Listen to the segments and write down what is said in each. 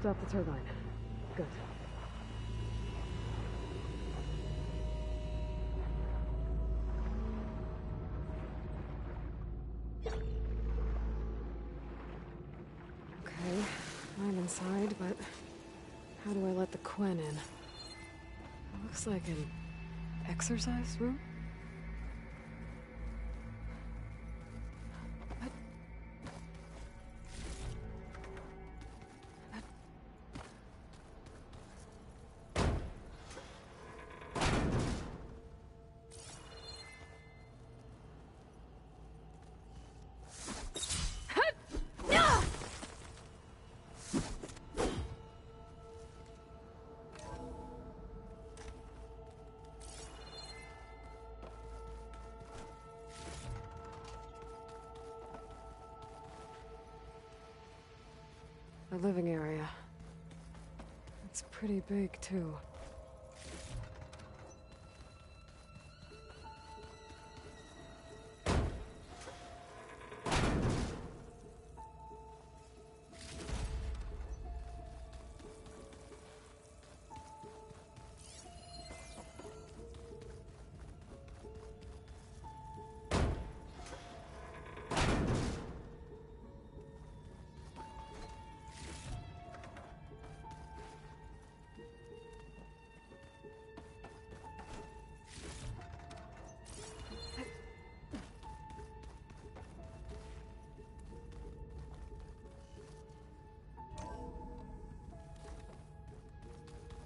stop the turbine. Good. Okay, I'm inside, but how do I let the Quen in? It looks like an exercise room? The living area. It's pretty big, too.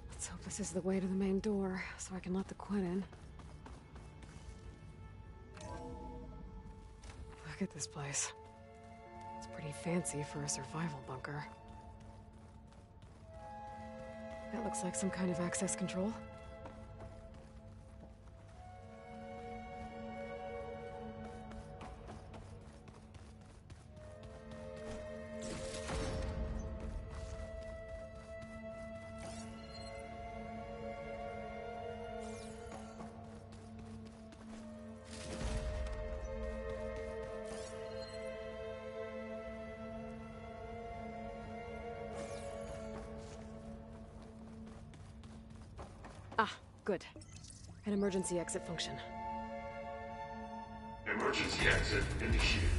Let's hope this is the way to the main door, so I can let the Quen in. Look at this place. It's pretty fancy for a survival bunker. That looks like some kind of access control. Ah, good. An emergency exit function. Emergency exit initiated.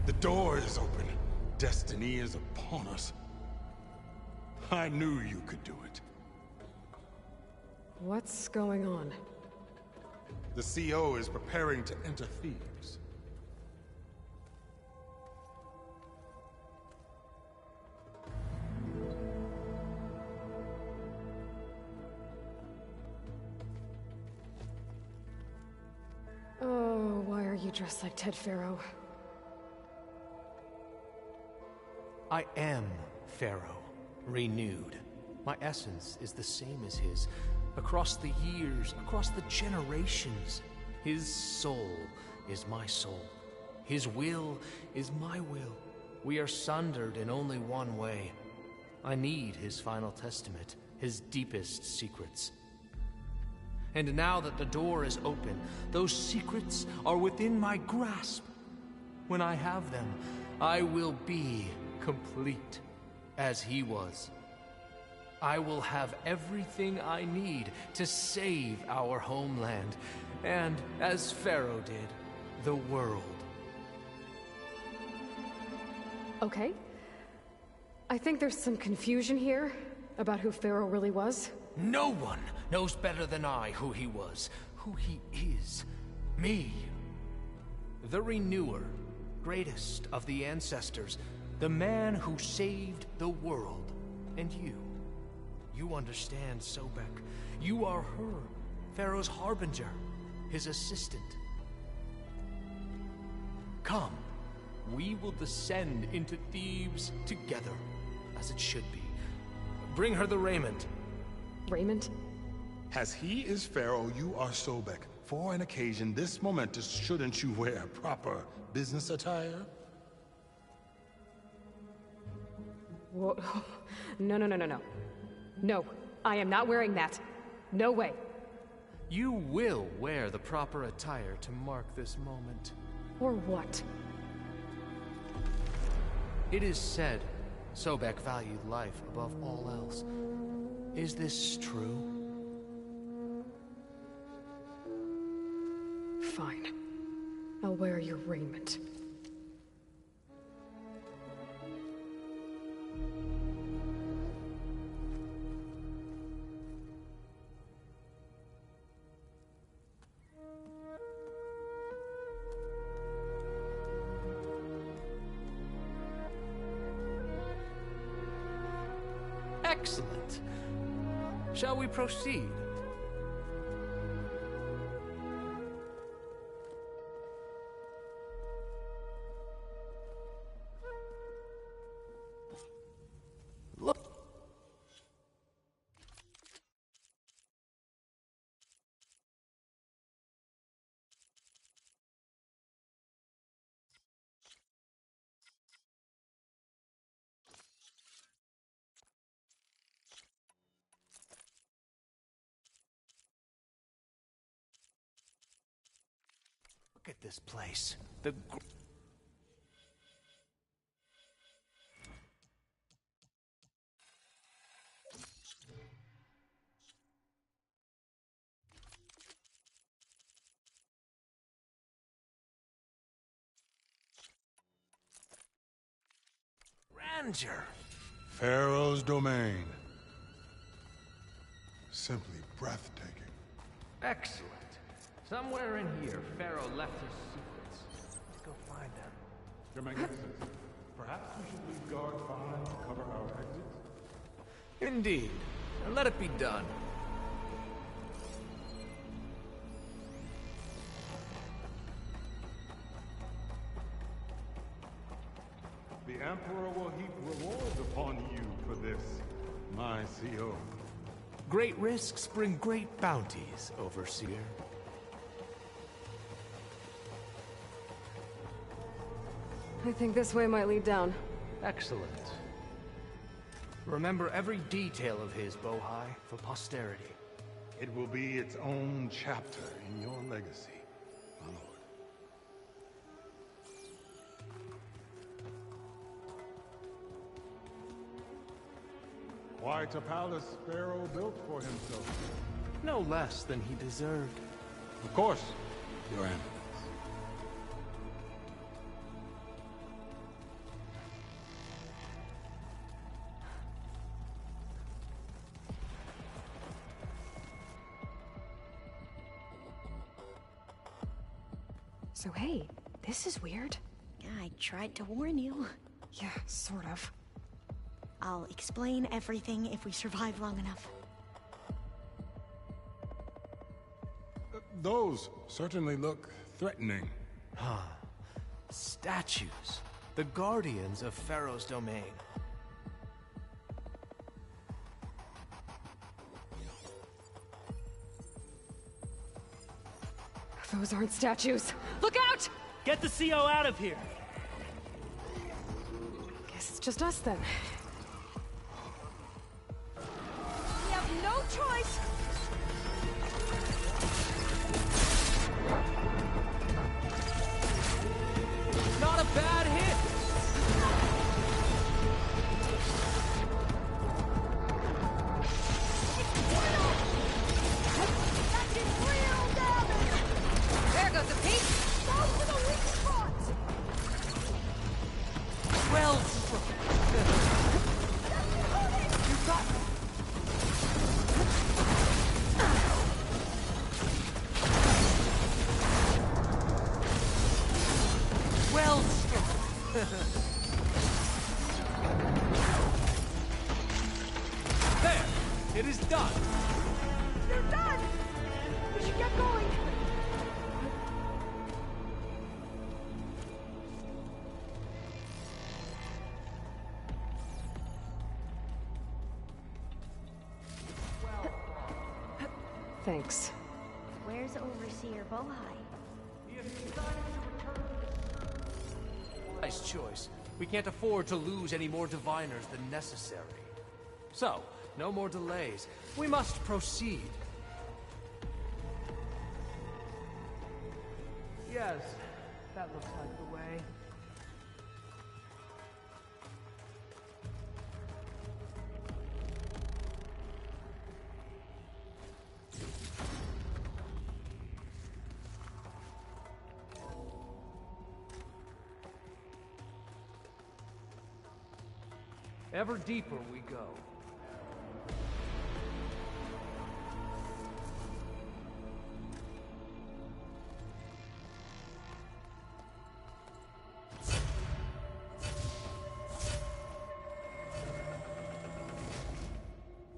The door is open. Destiny is upon us. I knew you could do it. What's going on? The CO is preparing to enter Thebes. Oh, why are you dressed like Ted Pharaoh? I am Pharaoh, renewed. My essence is the same as his. Across the years, across the generations. His soul is my soul. His will is my will. We are sundered in only one way. I need his final testament, his deepest secrets. And now that the door is open, those secrets are within my grasp. When I have them, I will be complete, as he was. I will have everything I need to save our homeland, and, as Pharaoh did, the world. Okay. I think there's some confusion here about who Pharaoh really was. No one knows better than I who he was, who he is. Me. The Renewer, greatest of the ancestors, the man who saved the world. And you. You understand, Sobek. You are her, Pharaoh's harbinger, his assistant. Come, we will descend into Thebes together, as it should be. Bring her the raiment. Raymond? As he is Pharaoh, you are Sobek. For an occasion this momentous, shouldn't you wear proper business attire? Whoa. No. No, I am not wearing that. No way. You will wear the proper attire to mark this moment. Or what? It is said Sobek valued life above all else. Is this true? Fine. I'll wear your raiment. Excellent. Shall we proceed? Look. Look at this place. Grandeur. Pharaoh's domain. Simply breathtaking. Excellent. Somewhere in here, Pharaoh left his secrets. Let's go find them. Your Magnificence, perhaps we should leave guards behind to cover our exits? Indeed. And let it be done. The Emperor will heap rewards upon you for this, my CO. Great risks bring great bounties, Overseer. I think this way might lead down. Excellent. Remember every detail of his, Bohai, for posterity. It will be its own chapter in your legacy, my lord. Quite a palace Pharaoh built for himself. No less than he deserved. Of course, Your Eminence. So hey, this is weird. Yeah, I tried to warn you. Yeah, sort of. I'll explain everything if we survive long enough. Those certainly look threatening. Statues. The guardians of Pharaoh's domain. Those aren't statues. Look out! Get the CO out of here! Guess it's just us then. We have no choice! Not a bad hit! That did real damage! There goes a peek! Go for the weak spots! Well, you got well. There, it is done. You're done! We should get going! Thanks. Where's Overseer Bohai? Nice choice. We can't afford to lose any more diviners than necessary. So, no more delays. We must proceed. Yes, that looks like the way. Ever deeper we go.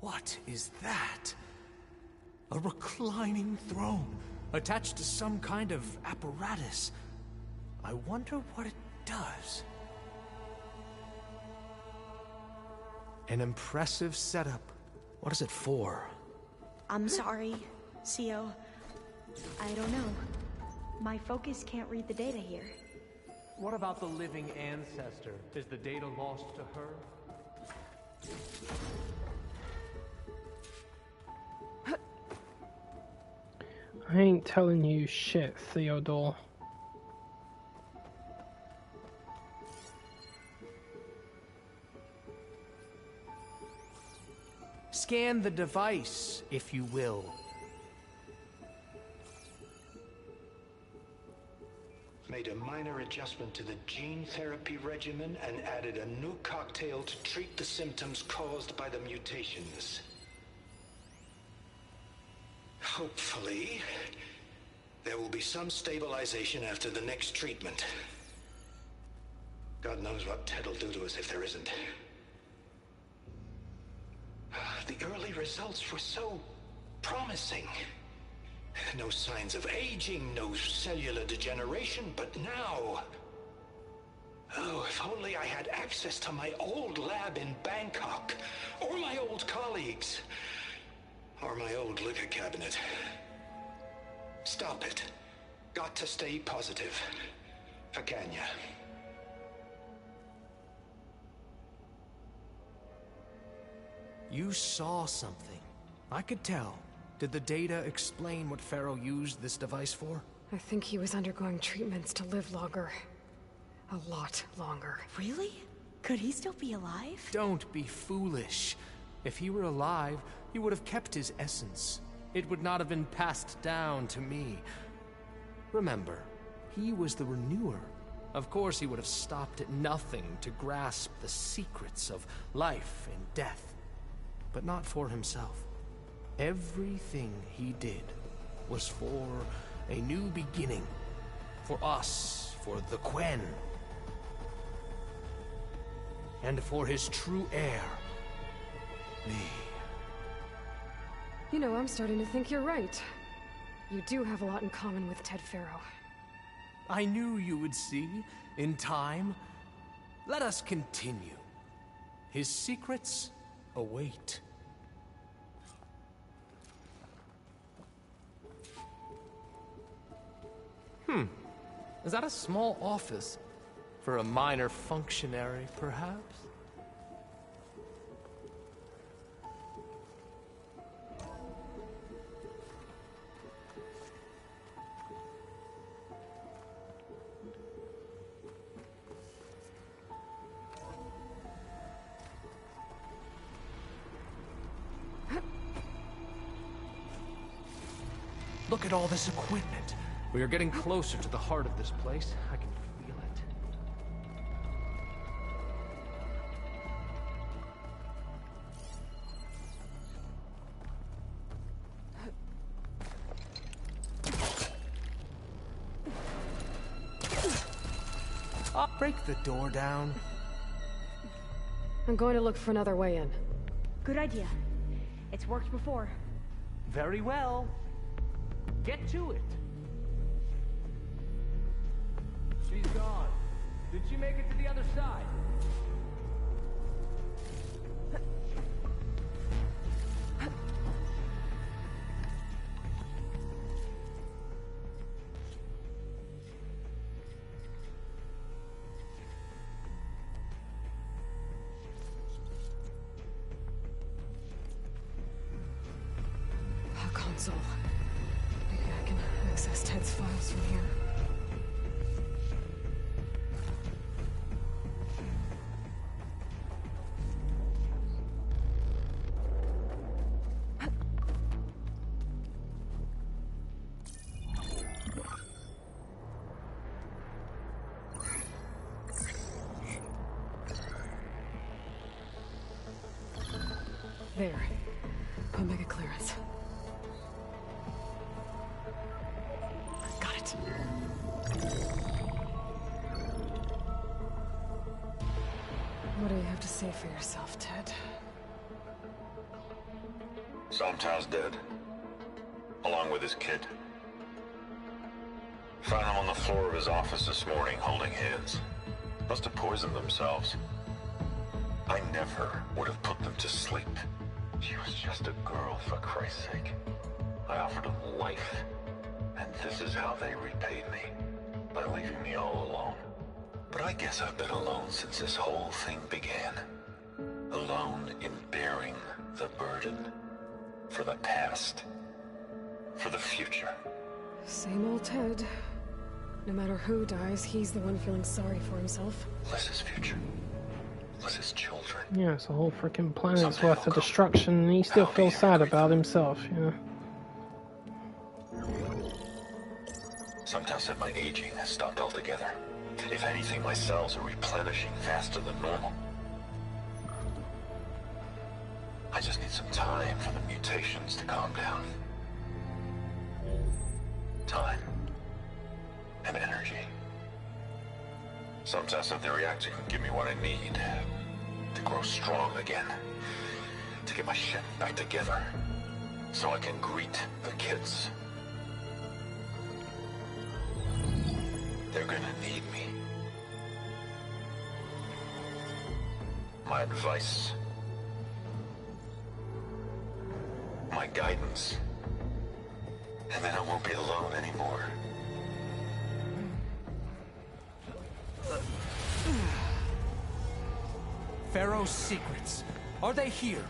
What is that? A reclining throne, attached to some kind of apparatus. I wonder what it does. An impressive setup. What is it for? I'm sorry, CO. I don't know. My focus can't read the data here. What about the living ancestor? Is the data lost to her? I ain't telling you shit, Theodore. Scan the device, if you will. Made a minor adjustment to the gene therapy regimen and added a new cocktail to treat the symptoms caused by the mutations. Hopefully, there will be some stabilization after the next treatment. God knows what Ted will do to us if there isn't. The early results were so promising. No signs of aging, no cellular degeneration, but now... Oh, if only I had access to my old lab in Bangkok, or my old colleagues, or my old liquor cabinet. Stop it. Got to stay positive. For Kenya. You saw something. I could tell. Did the data explain what Pharaoh used this device for? I think he was undergoing treatments to live longer. A lot longer. Really? Could he still be alive? Don't be foolish. If he were alive, he would have kept his essence. It would not have been passed down to me. Remember, he was the renewer. Of course he would have stopped at nothing to grasp the secrets of life and death. But not for himself. Everything he did was for a new beginning. For us, for the Quen. And for his true heir, me. You know, I'm starting to think you're right. You do have a lot in common with Ted Pharaoh. I knew you would see, in time. Let us continue. His secrets await. Is that a small office? For a minor functionary, perhaps? Look at all this equipment. We are getting closer to the heart of this place. I can feel it. I'll break the door down. I'm going to look for another way in. Good idea. It's worked before. Very well. Get to it. She's gone. Did she make it to the other side? A console. Maybe I can access Ted's files from here. There. Omega clearance. Got it. What do you have to say for yourself, Ted? Sometimes dead. Along with his kid. Found him on the floor of his office this morning, holding hands. Must have poisoned themselves. I never would have put them to sleep. She was just a girl, for Christ's sake. I offered them life. And this is how they repaid me. By leaving me all alone. But I guess I've been alone since this whole thing began. Alone in bearing the burden. For the past. For the future. Same old Ted. No matter who dies, he's the one feeling sorry for himself. Liz's future. Liz's children. Yeah, it's a whole freaking planet's worth of destruction, and he still feels sad about himself, you know. Sometimes that my aging has stopped altogether. If anything, my cells are replenishing faster than normal. I just need some time for the mutations to calm down. Time. And energy. Sometimes the reactor can give me what I need. To grow strong again. To get my shit back together. So I can greet the kids. They're gonna need me. My advice. My guidance. And then I won't be alone anymore. Pharaoh's secrets. Are they here?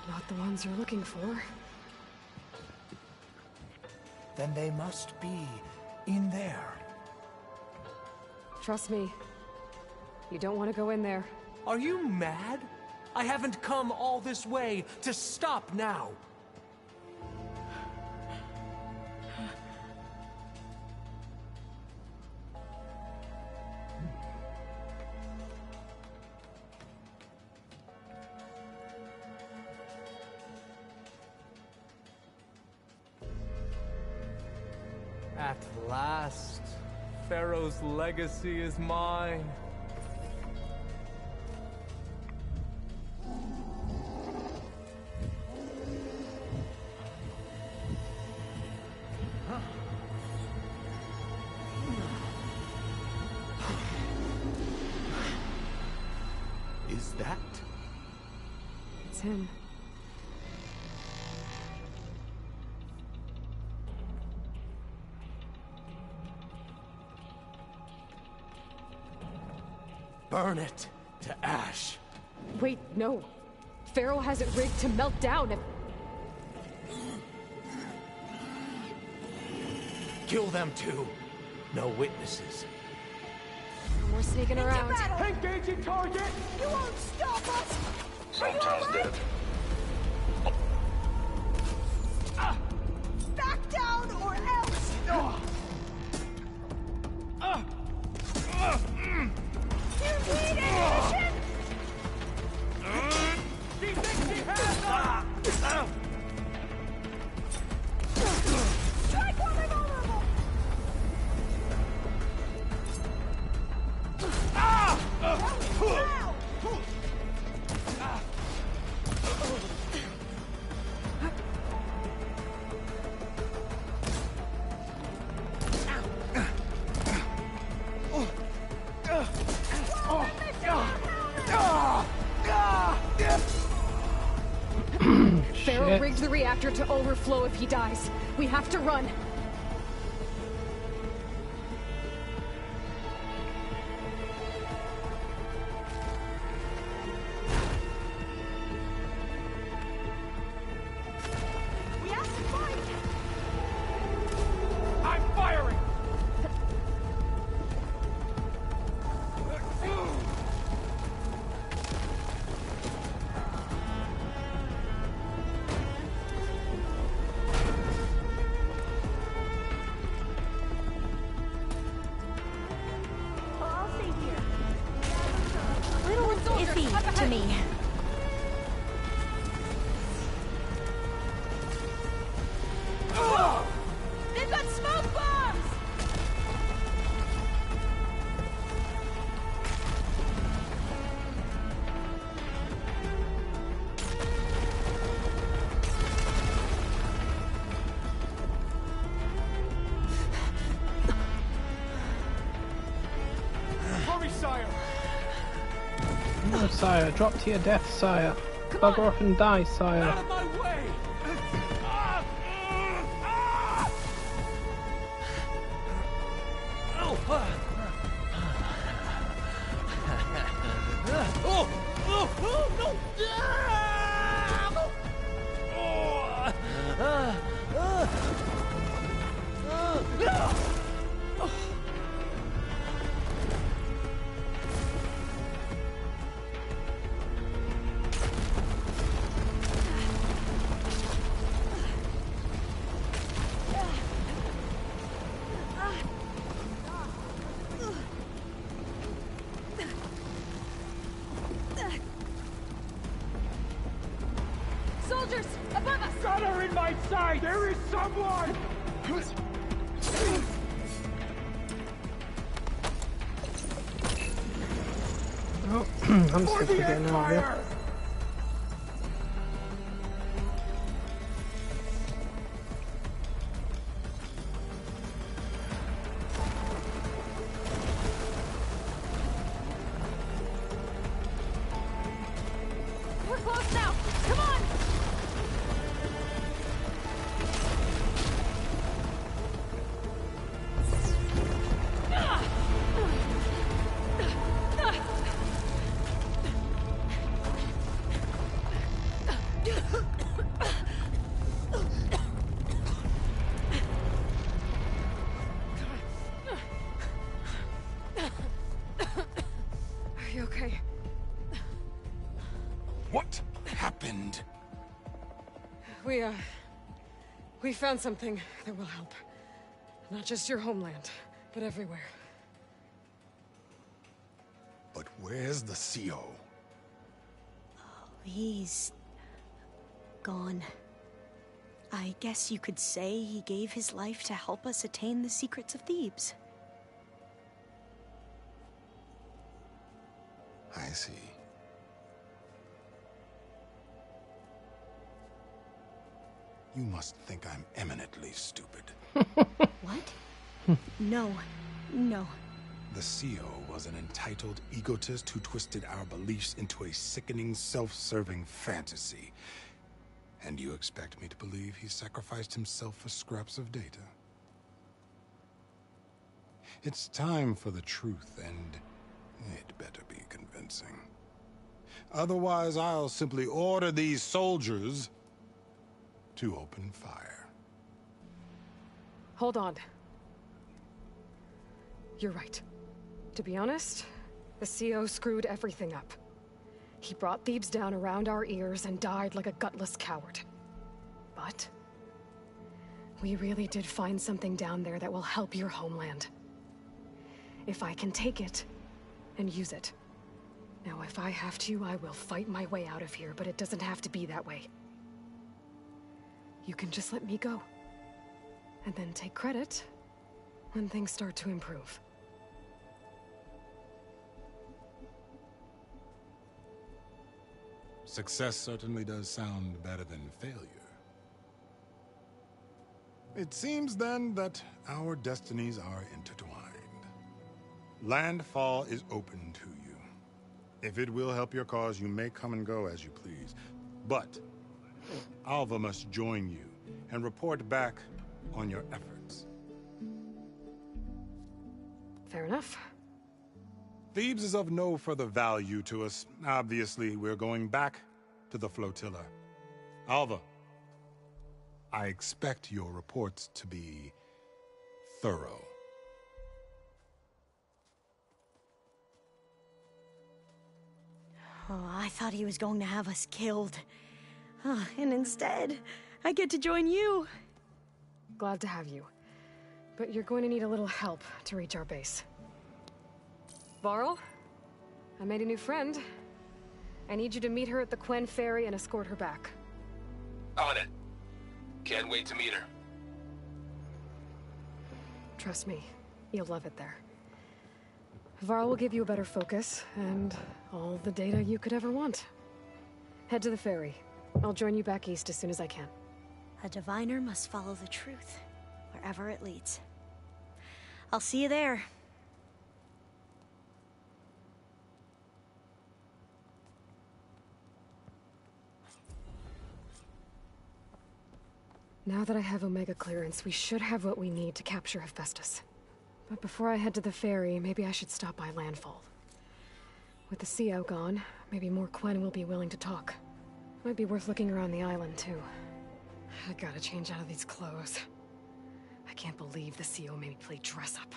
Not the ones you're looking for. Then they must be in there. Trust me. You don't want to go in there. Are you mad? I haven't come all this way to stop now. At last, Pharaoh's legacy is mine. Is that? It's him. Burn it to ash. Wait, no. Pharaoh has it rigged to melt down if... Kill them too. No witnesses. No more sneaking around. Engaging target! You won't stop us! Sometimes dead. Back down or else! You need ammunition! She thinks she has us! Strike while they're vulnerable! Wow! Pharaoh rigged the reactor to overflow if he dies. We have to run. We have to fight! I'm firing! sire. Drop to your death, sire. Bugger off and die, sire. Out of my way! Soldiers! Above us! Got her in my sight! There is someone! Oh, I'm For sick of the getting out of here. Empire! We're close now! Come on! Are you okay? What happened? We found something that will help. Not just your homeland, but everywhere. But where's the CO? He's gone. I guess you could say he gave his life to help us attain the secrets of Thebes. I see. You must think I'm eminently stupid. What? No. The CO was an entitled egotist who twisted our beliefs into a sickening, self-serving fantasy. And you expect me to believe he sacrificed himself for scraps of data? It's time for the truth, and it better be convincing. Otherwise, I'll simply order these soldiers to open fire. Hold on. You're right. To be honest, the CO screwed everything up. He brought Thebes down around our ears and died like a gutless coward. But we really did find something down there that will help your homeland. If I can take it and use it. Now, if I have to, I will fight my way out of here, but it doesn't have to be that way. You can just let me go. And then take credit when things start to improve. Success certainly does sound better than failure. It seems then that our destinies are intertwined. Landfall is open to you. If it will help your cause, you may come and go as you please. But Alva must join you and report back on your efforts. Fair enough. Thebes is of no further value to us. Obviously, we're going back to the flotilla. Alva, I expect your reports to be thorough. Oh, I thought he was going to have us killed. And instead, I get to join you. Glad to have you. But you're going to need a little help to reach our base. Varl, I made a new friend. I need you to meet her at the Quen Ferry and escort her back. On it. Can't wait to meet her. Trust me, you'll love it there. Varl will give you a better focus, and all the data you could ever want. Head to the ferry. I'll join you back east as soon as I can. A diviner must follow the truth, wherever it leads. I'll see you there. Now that I have Omega clearance, we should have what we need to capture Hephaestus. But before I head to the ferry, maybe I should stop by Landfall. With the CO gone, maybe more Quen will be willing to talk. Might be worth looking around the island, too. I gotta change out of these clothes. I can't believe the CO made me play dress-up.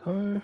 Go.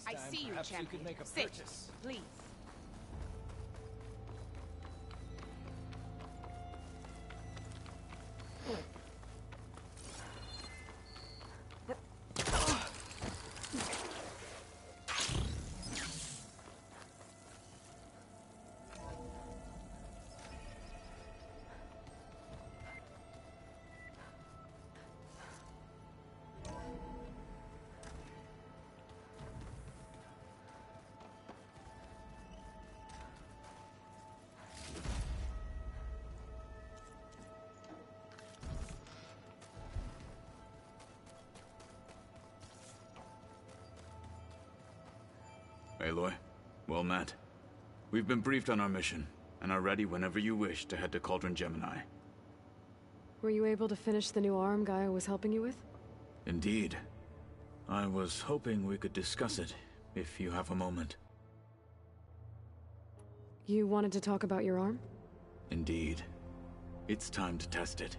I see you, champion. You could make a purchase. Please. Aloy, well met. We've been briefed on our mission, and are ready whenever you wish to head to Cauldron Gemini. Were you able to finish the new arm Gaia was helping you with? Indeed. I was hoping we could discuss it, if you have a moment. You wanted to talk about your arm? Indeed. It's time to test it,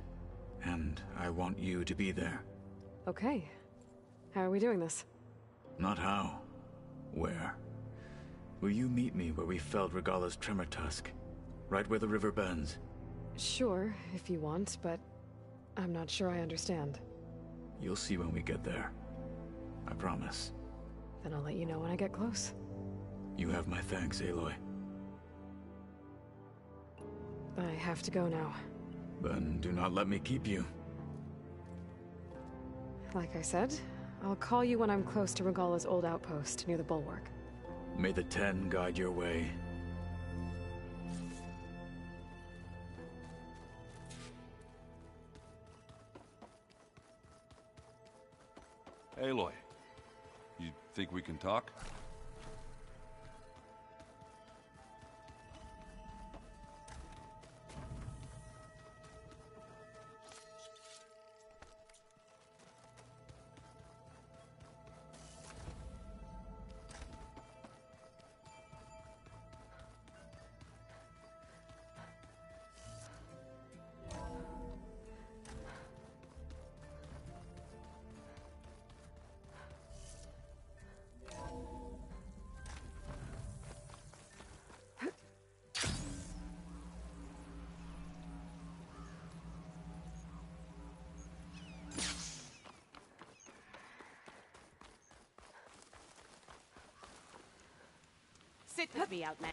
and I want you to be there. Okay. How are we doing this? Not how. Where? Will you meet me where we felled Regalla's tremor tusk? Right where the river bends? Sure, if you want, but I'm not sure I understand. You'll see when we get there. I promise. Then I'll let you know when I get close. You have my thanks, Aloy. I have to go now. Then do not let me keep you. Like I said, I'll call you when I'm close to Regalla's old outpost near the bulwark. May the Ten guide your way. Aloy, you think we can talk? Sit with me, Outman.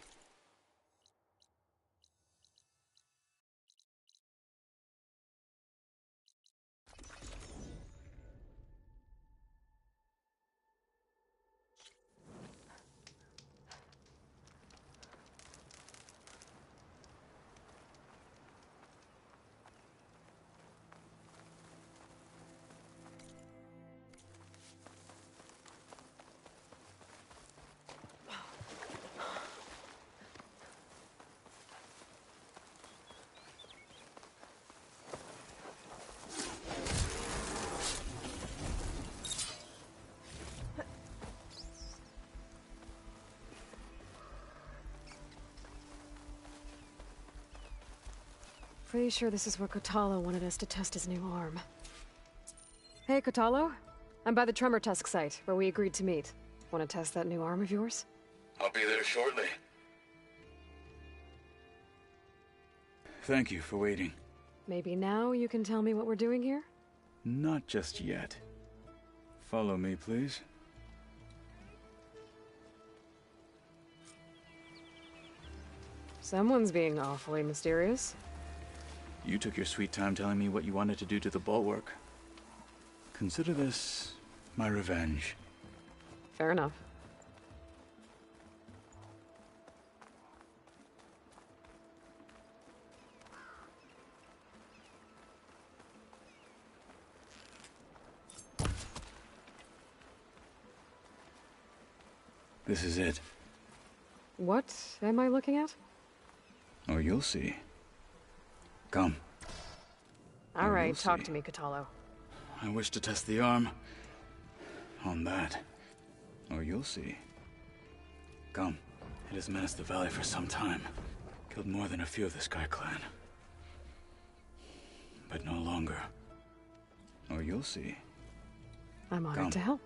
Pretty sure this is where Kotalo wanted us to test his new arm. Hey, Kotalo. I'm by the Tremor Tusk site, where we agreed to meet. Want to test that new arm of yours? I'll be there shortly. Thank you for waiting. Maybe now you can tell me what we're doing here? Not just yet. Follow me, please. Someone's being awfully mysterious. You took your sweet time telling me what you wanted to do to the bulwark. Consider this my revenge. Fair enough. This is it. What am I looking at? Oh, you'll see. Come. All right, talk to me, Kotalo. I wish to test the arm on that. Or you'll see. Come. It has menaced the valley for some time. Killed more than a few of the Sky Clan. But no longer. Or you'll see. I'm honored to help.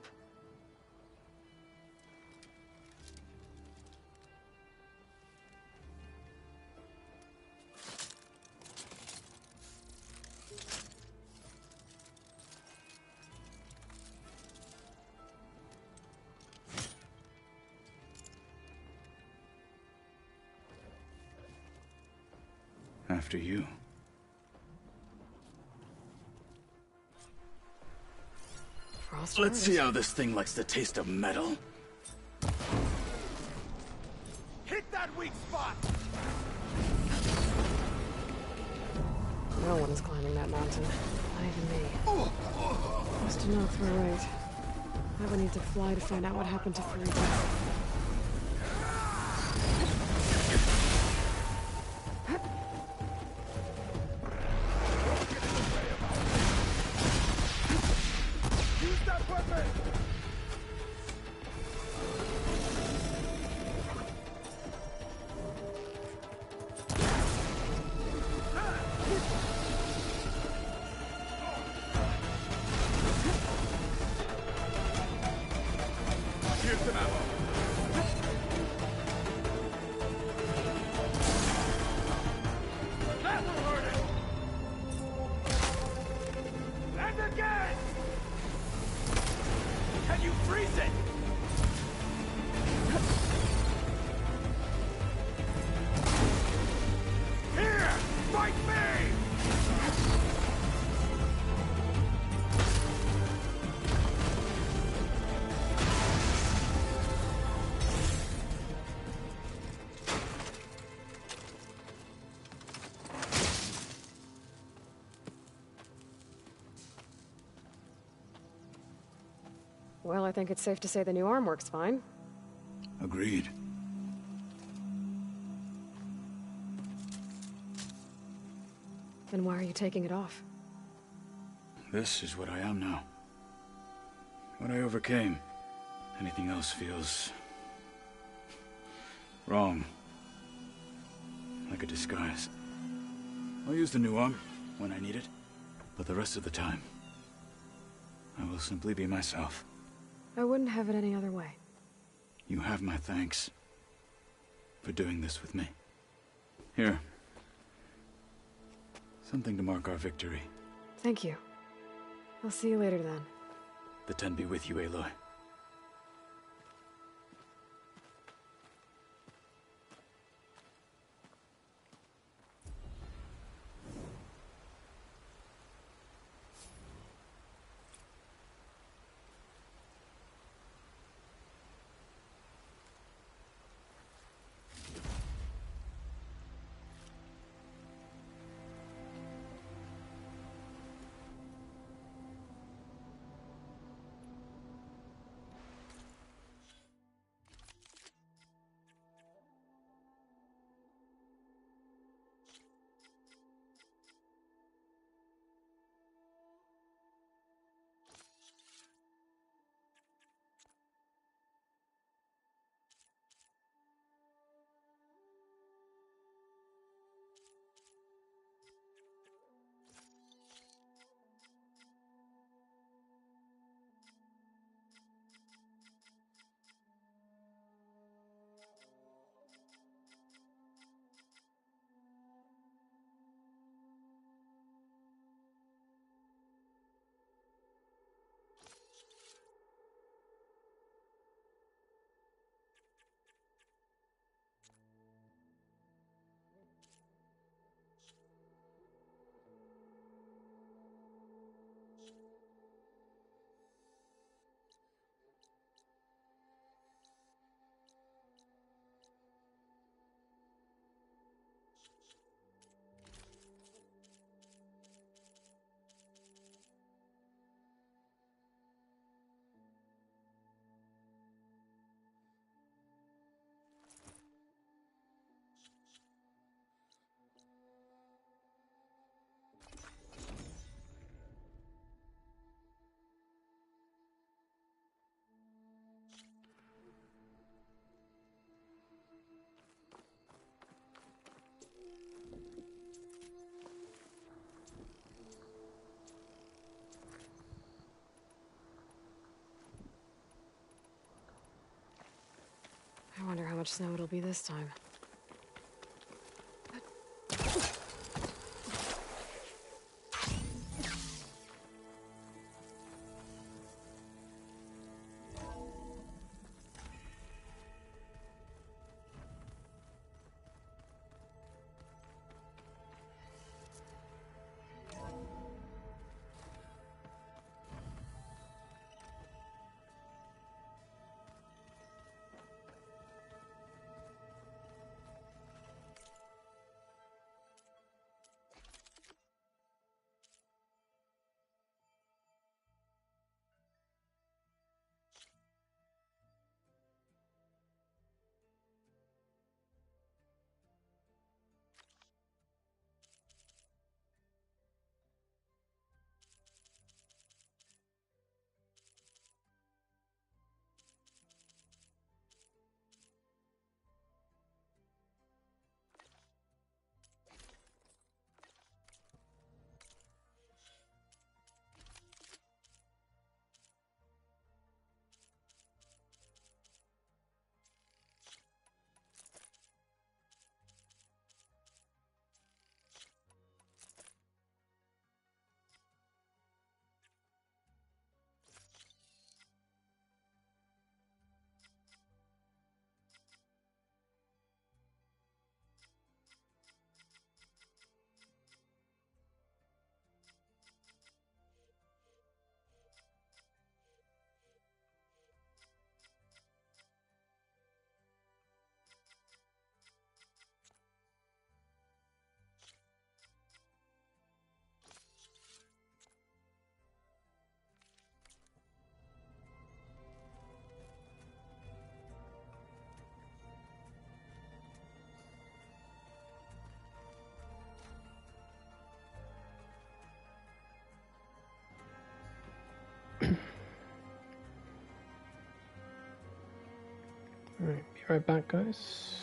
After you. Let's see how this thing likes the taste of metal. Hit that weak spot! No one's climbing that mountain. Not even me. Close enough, we're right. I would need to fly to find out what happened to Farida. Here's some ammo. Well, I think it's safe to say the new arm works fine. Agreed. Then why are you taking it off? This is what I am now. What I overcame. Anything else feels... wrong. Like a disguise. I'll use the new arm when I need it, but the rest of the time, I will simply be myself. I wouldn't have it any other way. You have my thanks for doing this with me. Here. Something to mark our victory. Thank you. I'll see you later then. The Ten be with you, Aloy. I wonder how much snow it'll be this time. Alright, be right back, guys.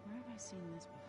Where have I seen this before?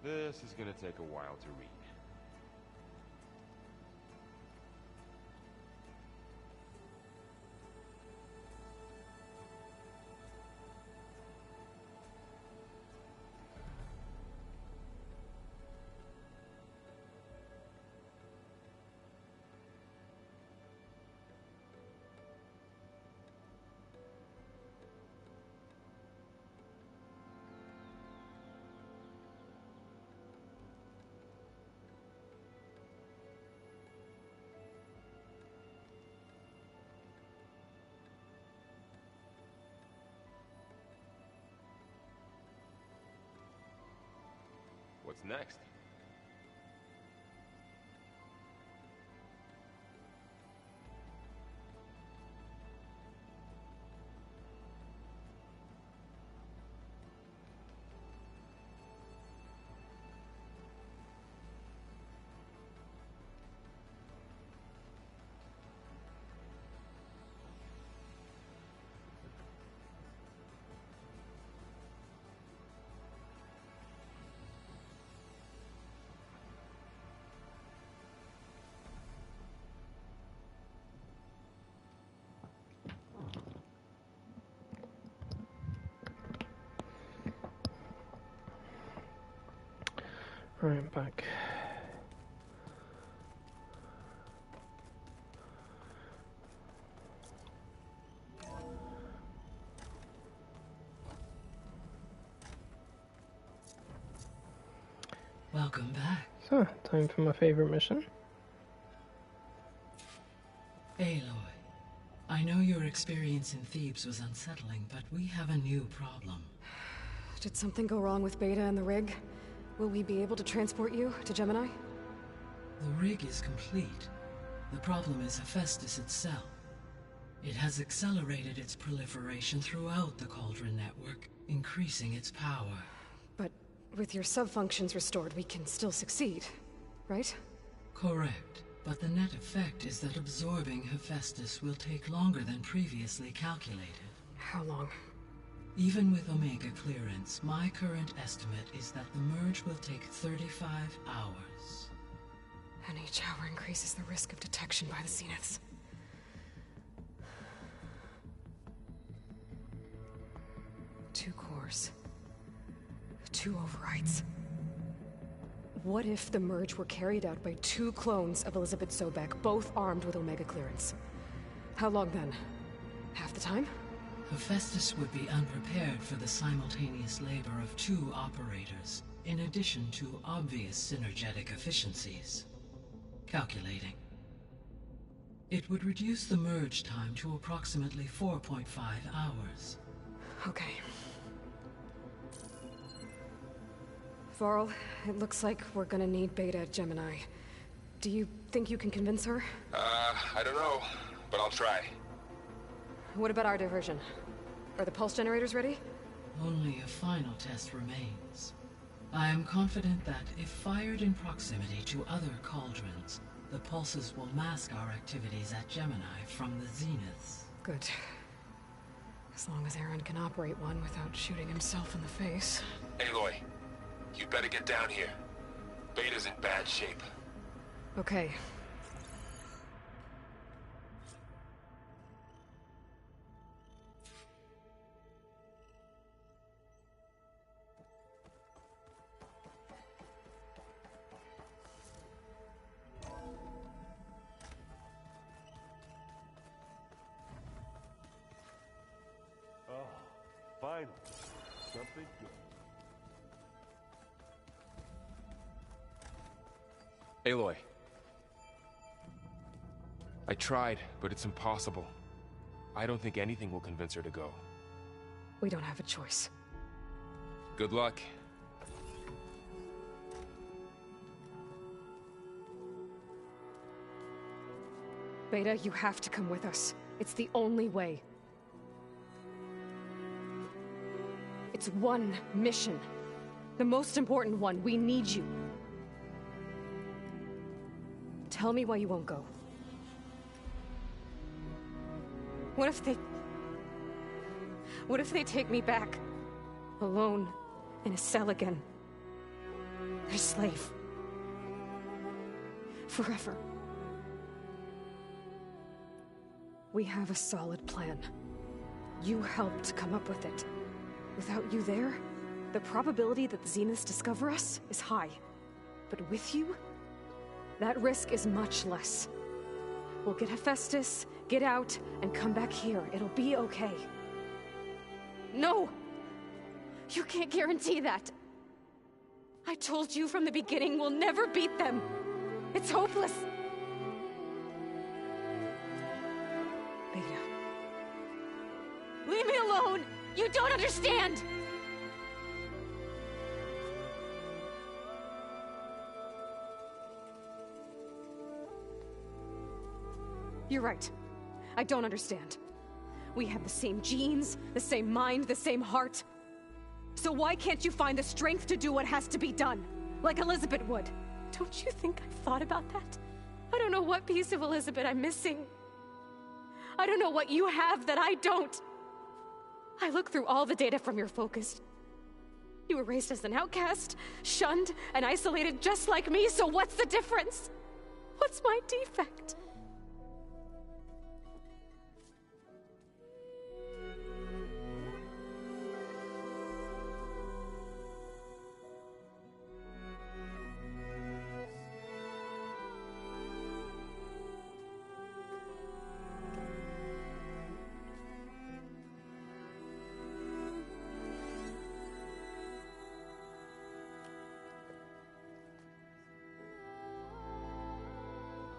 This is gonna take a while to read. What's next? Right, I'm back. Welcome back. So, time for my favorite mission. Aloy, I know your experience in Thebes was unsettling, but we have a new problem. Did something go wrong with Beta and the rig? Will we be able to transport you to Gemini? The rig is complete. The problem is Hephaestus itself. It has accelerated its proliferation throughout the Cauldron network, increasing its power. But with your sub-functions restored, we can still succeed, right? Correct. But the net effect is that absorbing Hephaestus will take longer than previously calculated. How long? Even with Omega clearance, my current estimate is that the merge will take 35 hours. And each hour increases the risk of detection by the Zeniths. Two cores. Two overrides. What if the merge were carried out by two clones of Elizabeth Sobek, both armed with Omega clearance? How long then? Half the time? Hephaestus would be unprepared for the simultaneous labor of two operators, in addition to obvious synergetic efficiencies. Calculating. It would reduce the merge time to approximately 4.5 hours. Okay. Varl, it looks like we're gonna need Beta at Gemini. Do you think you can convince her? I don't know, but I'll try. What about our diversion? Are the pulse generators ready? Only a final test remains. I am confident that if fired in proximity to other cauldrons, the pulses will mask our activities at Gemini from the zeniths. Good. As long as Aaron can operate one without shooting himself in the face. Aloy, you better get down here. Beta's in bad shape. Okay. Finally, something good. Aloy. I tried, but it's impossible. I don't think anything will convince her to go. We don't have a choice. Good luck. Beta, you have to come with us. It's the only way. It's one mission. The most important one. We need you. Tell me why you won't go. What if they take me back? Alone, in a cell again. A slave. Forever. We have a solid plan. You helped come up with it. Without you there, the probability that the Zeniths discover us is high. But with you, that risk is much less. We'll get Hephaestus, get out, and come back here. It'll be okay. No! You can't guarantee that. I told you from the beginning we'll never beat them. It's hopeless. Beta. Leave me alone! You don't understand! You're right. I don't understand. We have the same genes, the same mind, the same heart. So why can't you find the strength to do what has to be done? Like Elizabeth would. Don't you think I've thought about that? I don't know what piece of Elizabeth I'm missing. I don't know what you have that I don't. I looked through all the data from your focus. You were raised as an outcast, shunned, and isolated just like me, so what's the difference? What's my defect?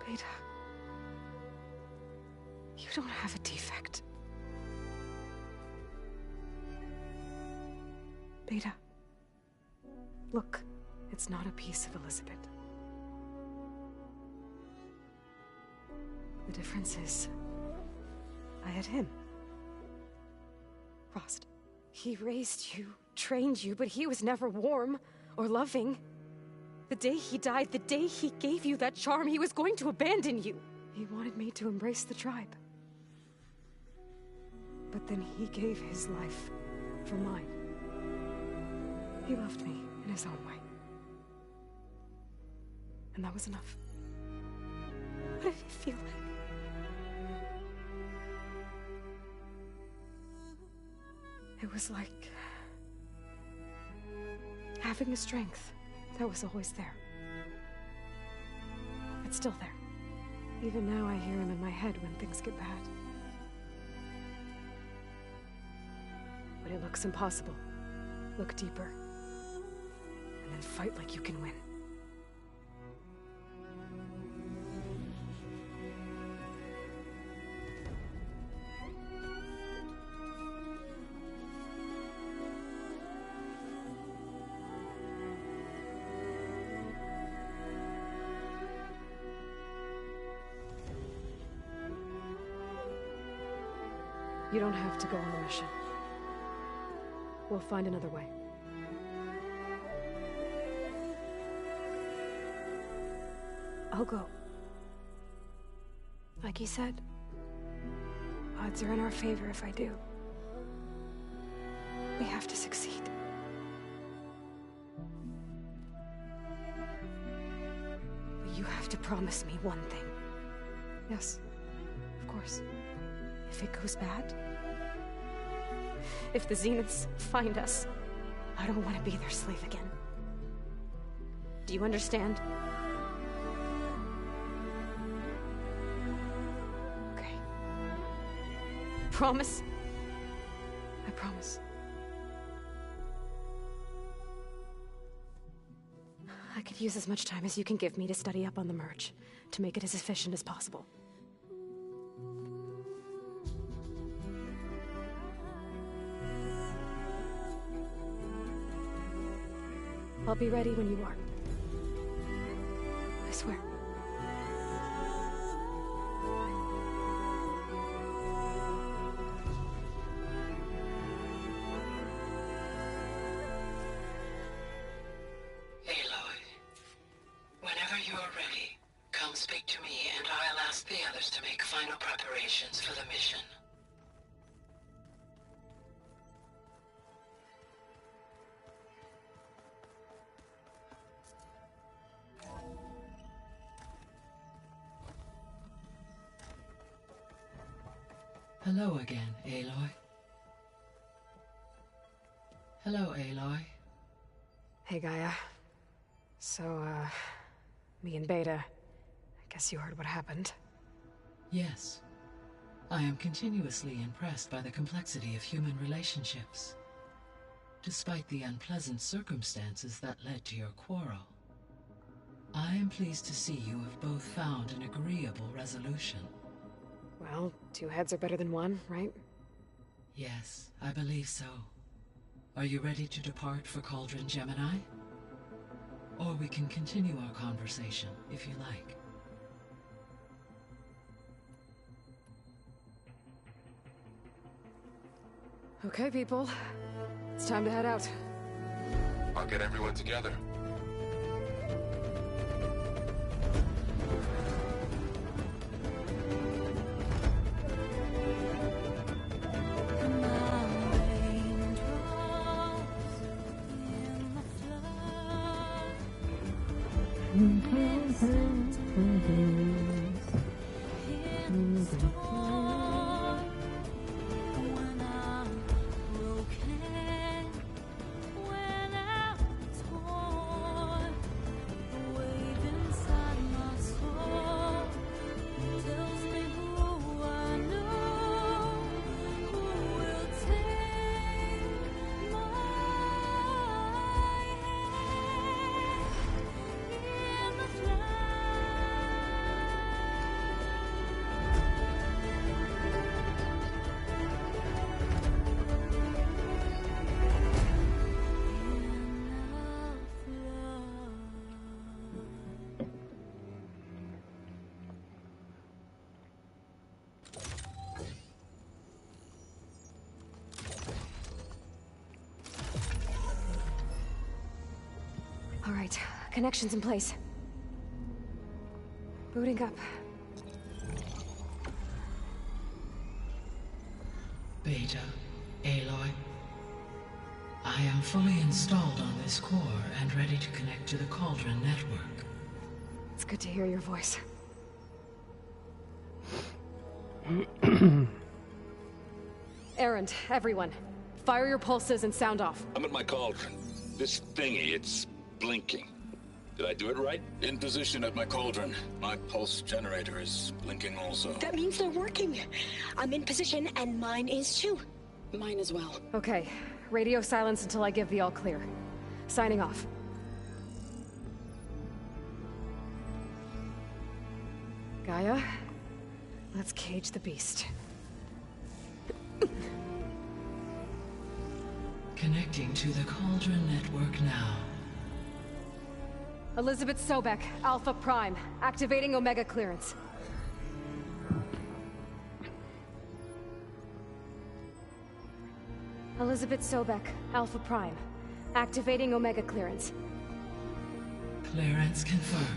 Beta, you don't have a defect. Beta, look, it's not a piece of Elizabeth. The difference is, I had him. Frost. He raised you, trained you, but he was never warm or loving. The day he died, the day he gave you that charm, he was going to abandon you. He wanted me to embrace the tribe. But then he gave his life for mine. He loved me in his own way. And that was enough. What did it feel like? It was like having a strength that was always there. It's still there. Even now I hear him in my head when things get bad. But it looks impossible. Look deeper. And then fight like you can win. You don't have to go on a mission. We'll find another way. I'll go. Like you said, odds are in our favor if I do. We have to succeed. But you have to promise me one thing. Yes, of course. If it goes bad, if the Zeniths find us, I don't want to be their slave again. Do you understand? Okay. Promise? I promise. I could use as much time as you can give me to study up on the merge, to make it as efficient as possible. I'll be ready when you are. I swear. Aloy, whenever you are ready, come speak to me and I'll ask the others to make final preparations for the mission. Hello again, Aloy. Hello, Aloy. Hey, Gaia. So, me and Beta, I guess you heard what happened. Yes. I am continuously impressed by the complexity of human relationships. Despite the unpleasant circumstances that led to your quarrel, I am pleased to see you have both found an agreeable resolution. Well, two heads are better than one, right? Yes, I believe so. Are you ready to depart for Cauldron Gemini? Or we can continue our conversation, if you like. Okay, people. It's time to head out. I'll get everyone together. All right, connections in place. Booting up. Beta, Aloy. I am fully installed on this core and ready to connect to the Cauldron network. It's good to hear your voice. Errand, everyone. Fire your pulses and sound off. I'm at my cauldron. This thingy, it's blinking. Did I do it right? In position at my cauldron. My pulse generator is blinking also. That means they're working. I'm in position, and mine is too. Mine as well. Okay. Radio silence until I give the all clear. Signing off. Gaia, let's cage the beast. Connecting to the Cauldron network now. Elizabeth Sobek, Alpha Prime, activating Omega clearance. Elizabeth Sobek, Alpha Prime. Activating Omega clearance. Clearance confirmed.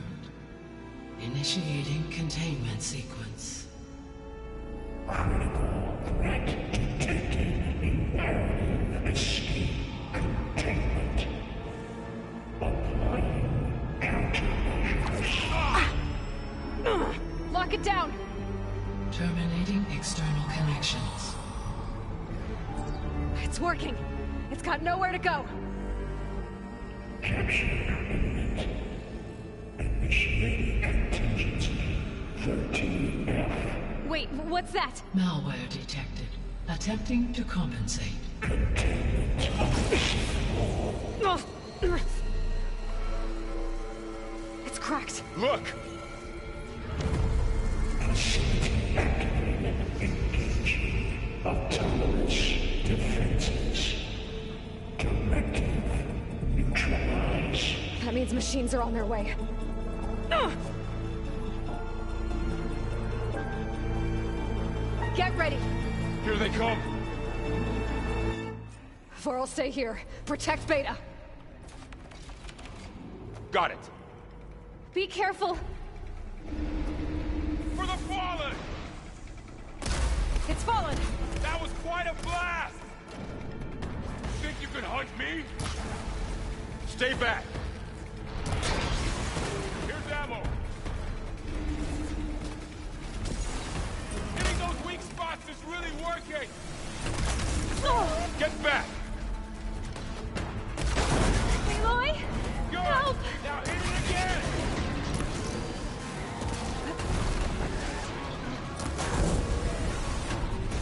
Initiating containment sequence. Critical threat detected. Imperative escape containment. Applying countermeasures. Lock it down! Terminating external connections. It's working. It's got nowhere to go. Capture imminent. Initiating contingency 13F. Wait, what's that? Malware detected. Attempting to compensate. Containment Oh. It's cracked. Look! Facility activated. Engaging autonomous defenses. Directive. Neutralize. That means machines are on their way. Get ready! Here they come! Vorl, stay here. Protect Beta. Got it! Be careful! For the fallen! It's fallen! That was quite a blast! You think you can hunt me? Stay back! Here's ammo! Hitting those weak spots is really working! Get back! Aloy! Good! Help! Now hit it again!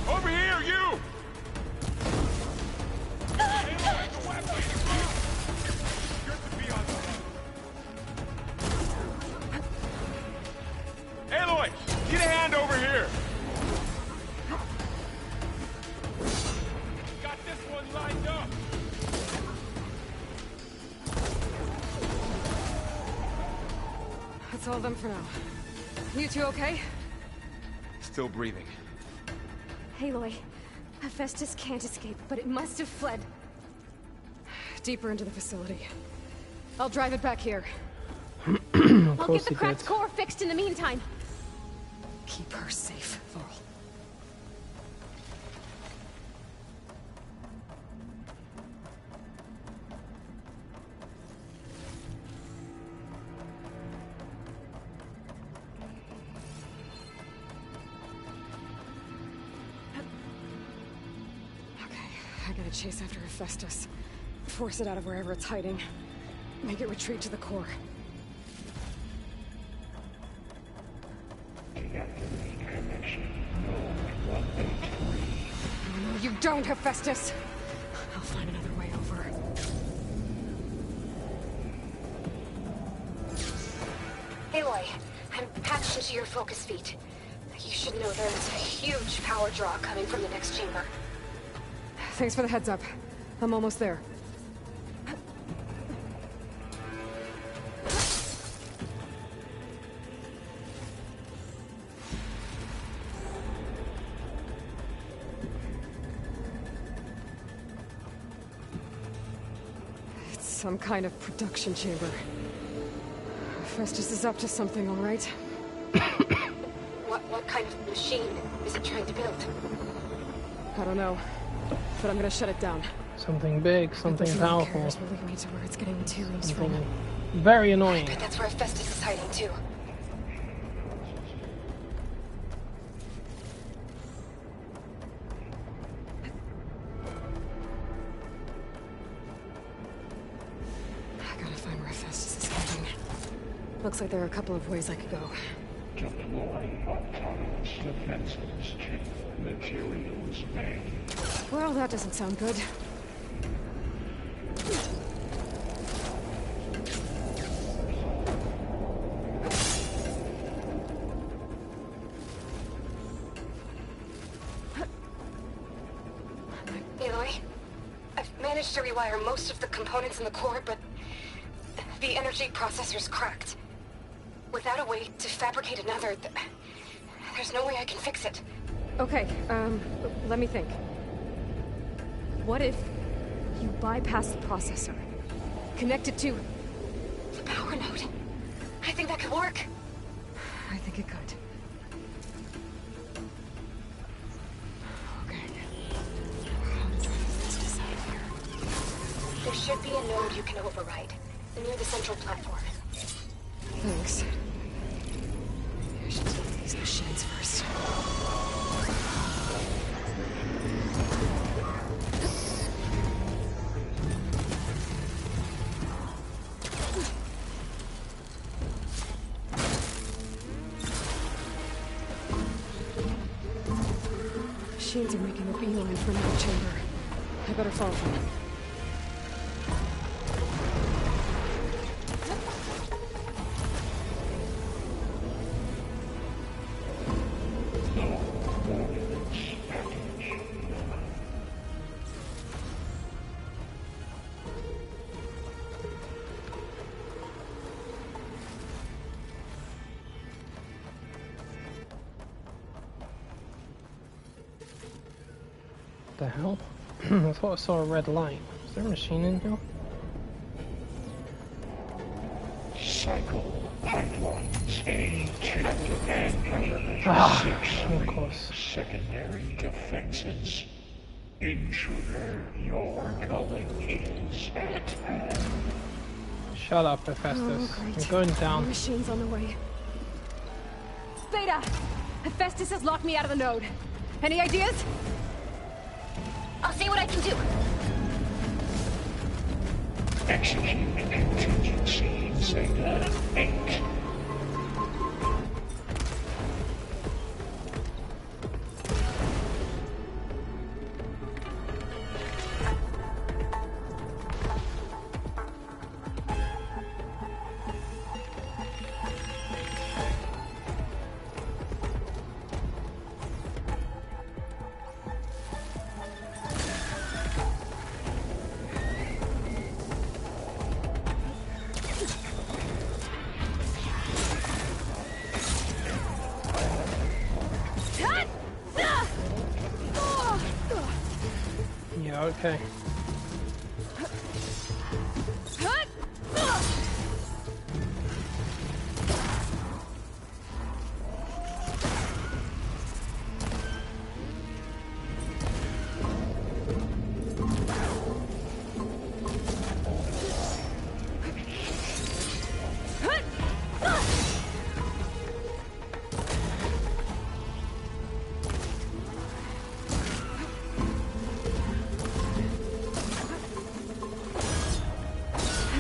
Over here, you! Aloy, the weapon! Good to be on the run. Aloy, get a hand over here! Got this one lined up! That's all of them for now. You two okay? Still breathing. Aloy, Hephaestus can't escape, but it must have fled. Deeper into the facility. I'll drive it back here. I'll get the cracked core fixed in the meantime. Keep her safe, Vorl. I gotta chase after Hephaestus. Force it out of wherever it's hiding. Make it retreat to the core. Deactivate connection. Node 183. No, you don't, Hephaestus! I'll find another way over. Aloy, I'm patched into your focus feed. You should know there's a huge power draw coming from the next chamber. Thanks for the heads up. I'm almost there. It's some kind of production chamber. Festus is up to something, all right? What kind of machine is it trying to build? I don't know. But I'm gonna shut it down. Something big, something powerful. Will lead me to where it's getting materials Something from. very annoying. I bet that's where Festus is hiding too. I gotta find where Festus is hiding. Looks like there are a couple of ways I could go. Deploy autonomous defenses. Materials bank. Well, that doesn't sound good. Aloy, I've managed to rewire most of the components in the core, but the energy processor's cracked. Without a way to fabricate another, there's no way I can fix it. Okay, let me think. What if you bypass the processor? Connect it to the power node. I think that could work. I think it could. Okay. How to drive Hephaestus out of here? There should be a node you can override, near the central platform. Thanks. Maybe I should deal with these machines first. Machines are making a beeline for another chamber. I better follow them. The hell? I thought I saw a red light. Is there a machine in here? Cycle pipelines A2 and Ah, 6 of course. secondary defenses. Intruder, your culling is at hand. Shut up, Hephaestus. Oh, I'm going down. More machines on the way. Beta! Hephaestus has locked me out of the node. Any ideas? I'll see what I can do. Execute contingency Zeta 8. Yeah, okay.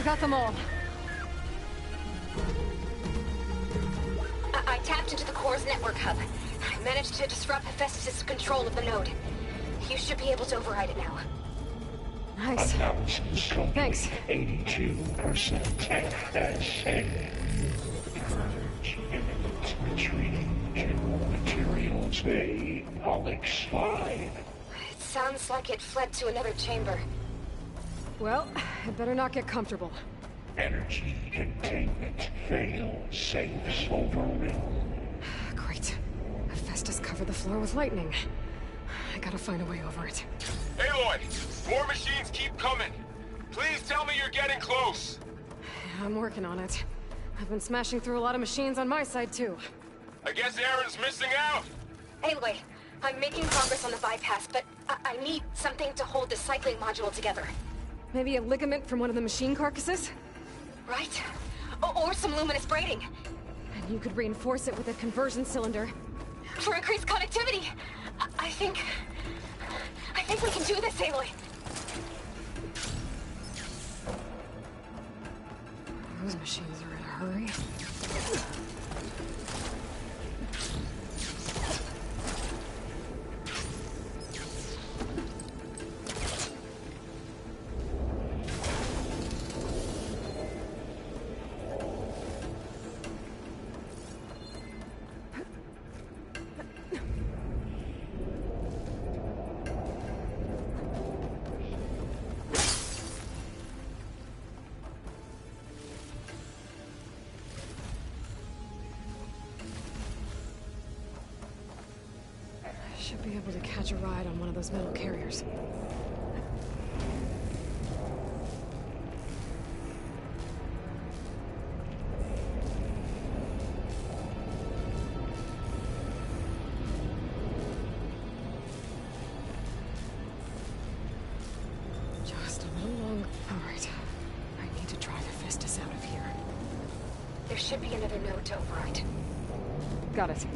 Got them all. I tapped into the core's network hub. I managed to disrupt Hephaestus' control of the node. You should be able to override it now. Nice. Analysis complete. Thanks. 82% FSA. Purge imminent. Retreating general materials bay. Onyx 5. It sounds like it fled to another chamber. Well, I better not get comfortable. Energy containment fail. Safes overrun. Great. Hephaestus covered the floor with lightning. I gotta find a way over it. Aloy! More machines keep coming! Please tell me you're getting close! I'm working on it. I've been smashing through a lot of machines on my side, too. I guess Aaron's missing out! Aloy, I'm making progress on the bypass, but I need something to hold the cycling module together. Maybe a ligament from one of the machine carcasses? Right? Or some luminous braiding. And you could reinforce it with a conversion cylinder. For increased connectivity! I think we can do this, Aloy. Those machines are in a hurry. Should be able to catch a ride on one of those metal carriers. should be another node to override. Got it.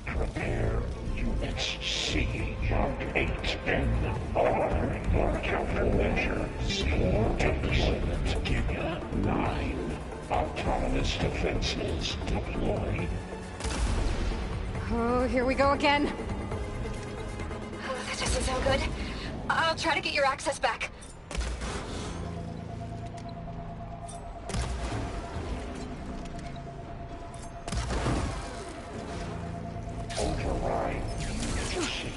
Prepare units C, Mark 8, and R, your countermeasures for deployment. Giga 9, autonomous defenses deployed. Oh, here we go again. Oh, that doesn't sound good. I'll try to get your access back. Override unit C.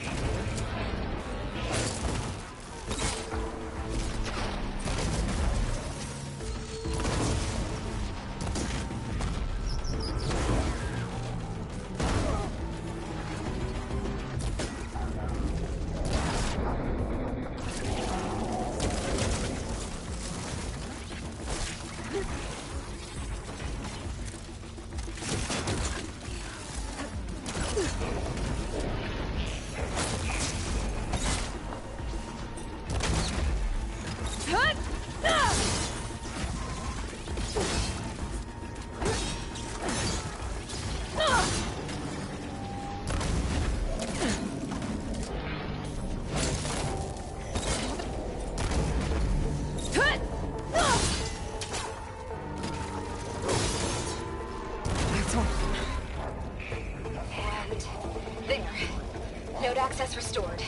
Node access restored.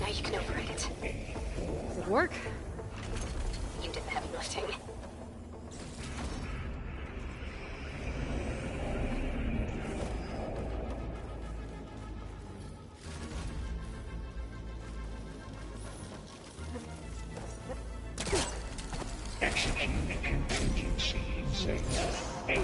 Now you can override it. Does it work? You did the heavy lifting. Execute contingency signal 8.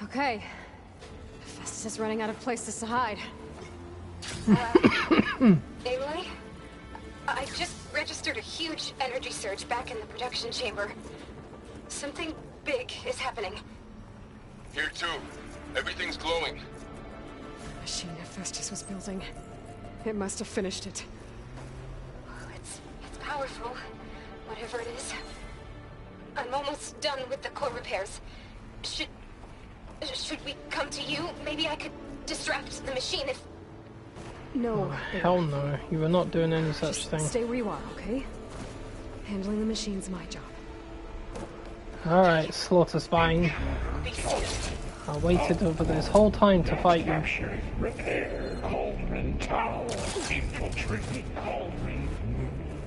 Okay. Festus is running out of places to hide. Aloy? I just registered a huge energy surge back in the production chamber. Something big is happening. Here too. Everything's glowing. The machine Festus was building. It must have finished it. It's powerful, whatever it is. I'm almost done with the core repairs. Should we come to you? Maybe I could distract the machine if... No. Hell no. You were not doing any such thing. Stay where you are, okay? Handling the machine's my job. Alright, Slaughter Spine. I waited over this whole time to fight you. Repair Cauldron Tower. Infiltrating Cauldron Moon.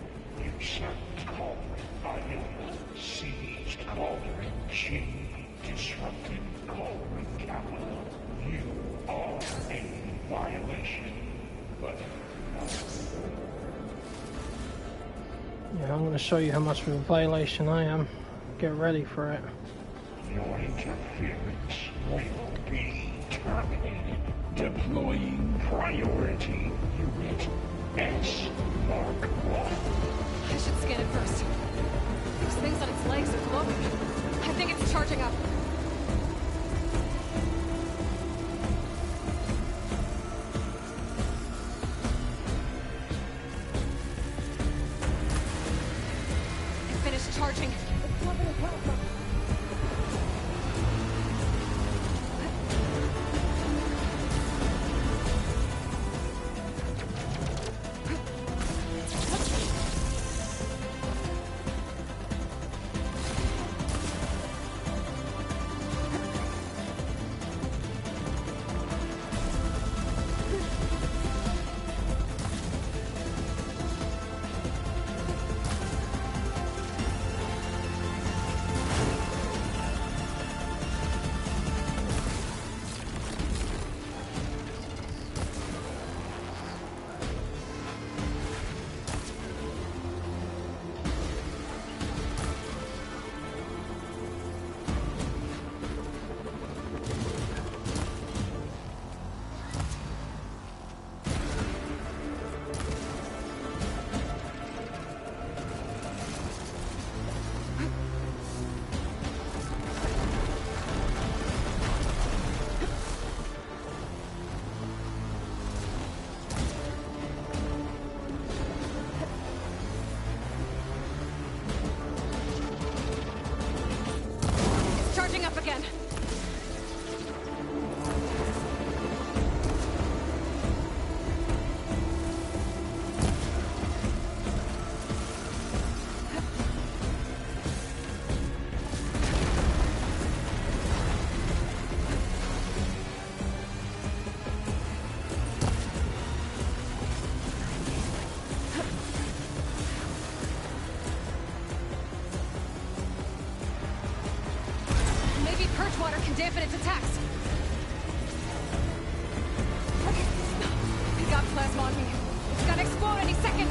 Usurped Cauldron Ionia. Seized Cauldron G. Disrupted Cauldron Capital. You are in violation. But yeah, I'm going to show you how much of a violation I am. Get ready for it. Your interference will be terminated. Deploying priority unit S Mark 1. I should scan it first. Those things on its legs are glowing. I think it's charging up. It finished charging. It's not gonna help us. Again. Water can dampen its attacks. I got plasma on me. It's gonna explode any second.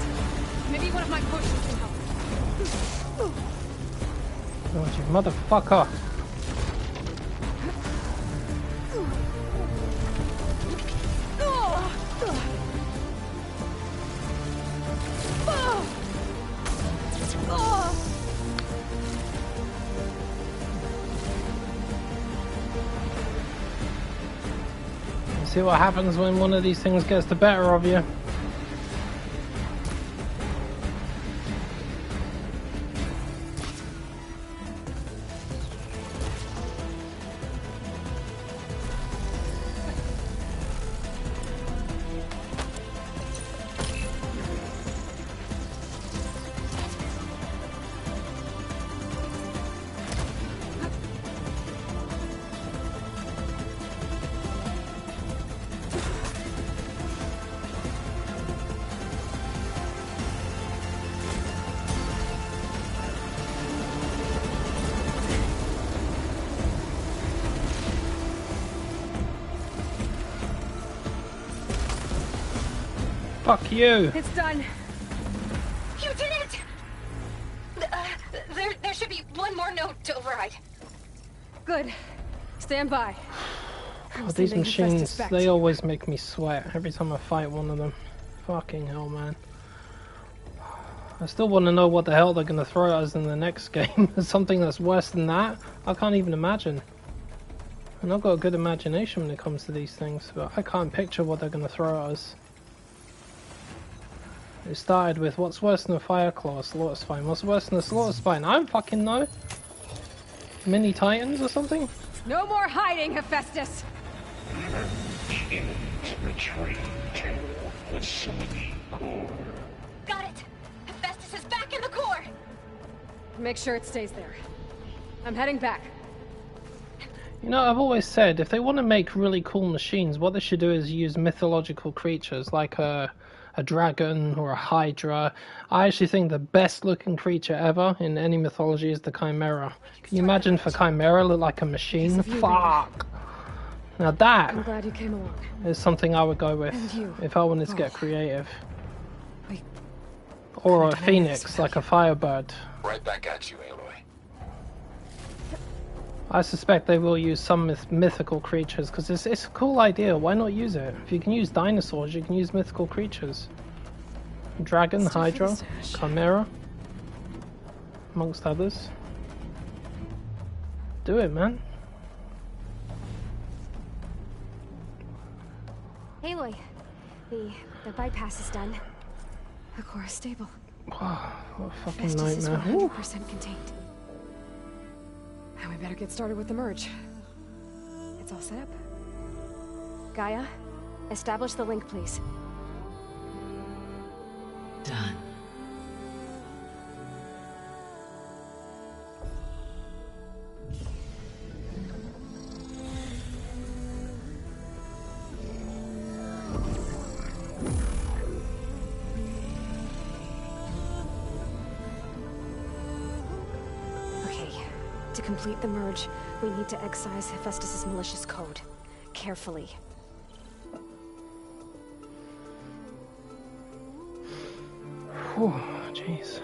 Maybe one of my potions can help. Oh, you motherfucker. See what happens when one of these things gets the better of you. Fuck you! It's done. You did it! There should be one more note to override. Good. Stand by. God, these machines, they always make me sweat every time I fight one of them. Fucking hell, man. I still want to know what the hell they're going to throw at us in the next game. Something that's worse than that? I can't even imagine. And I've got a good imagination when it comes to these things, but I can't picture what they're going to throw at us. It started with, what's worse than a fire claw, slaughter spine? What's worse than a slaughter spine? I don't fucking know. Mini titans or something? No more hiding, Hephaestus! Retreat to facility core. Got it! Hephaestus is back in the core! Make sure it stays there. I'm heading back. You know, I've always said, if they want to make really cool machines, what they should do is use mythological creatures, like a dragon or a hydra. I actually think the best looking creature ever in any mythology is the chimera. Can you imagine if a chimera looked like a machine? Fuck! Now that I'm glad you came along. is something I would go with if I wanted to get creative. Or a phoenix, like a firebird. Right back at you, Aloy. I suspect they will use some mythical creatures, because it's a cool idea. Why not use it? If you can use dinosaurs, you can use mythical creatures. Dragon, Hydra, Chimera, amongst others. Do it, man. Aloy, the bypass is done. The core is stable. Wow, what a fucking Vestus is nightmare. 100% contained. And we better get started with the merge. It's all set up. Gaia, establish the link, please. Done. To complete the merge, we need to excise Hephaestus' malicious code. Carefully. Whew, jeez.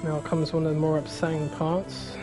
Now comes one of the more upsetting parts.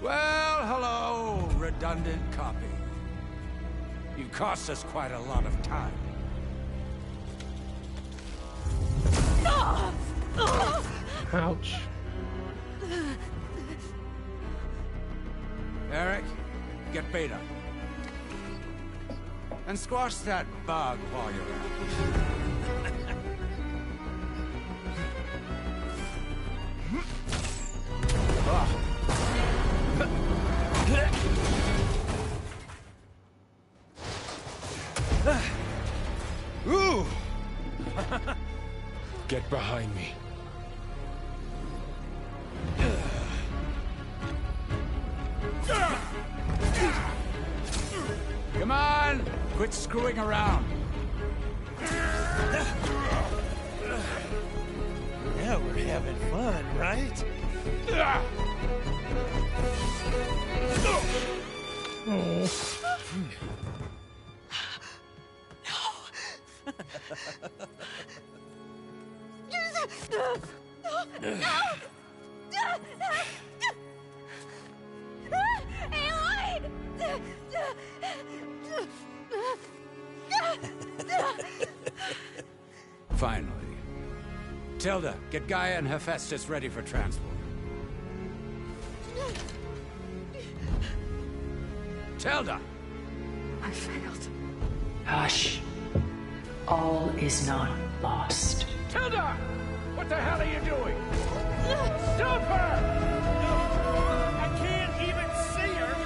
Well, hello, redundant copy. You cost us quite a lot of time. Ouch. Eric, get Beta. And squash that bug while you're at it. Ooh! Get behind me. Come on! Quit screwing around. Now we're having fun, right? Finally. Tilda, get Gaia and Hephaestus ready for transport. Tilda! I failed. Hush. All is not lost. Tilda! What the hell are you doing? Stop her! I can't even see her!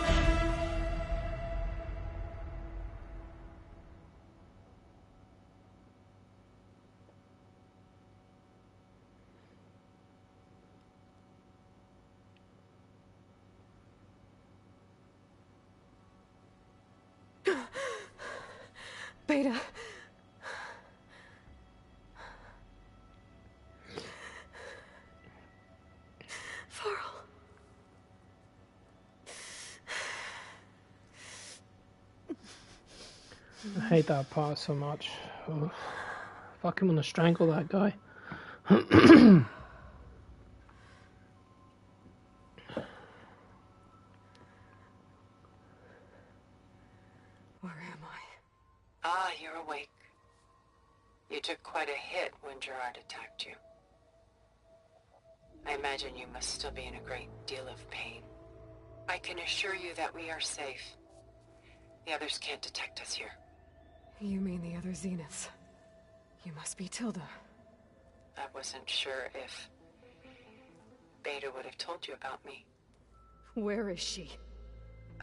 Beta. I hate that part so much. Ugh. Fucking wanna strangle that guy. Where am I? Ah, you're awake. You took quite a hit when Gerard attacked you. I imagine you must still be in a great deal of pain. I can assure you that we are safe. The others can't detect us here. You mean the other Zeniths? You must be Tilda. I wasn't sure if Beta would have told you about me. Where is she?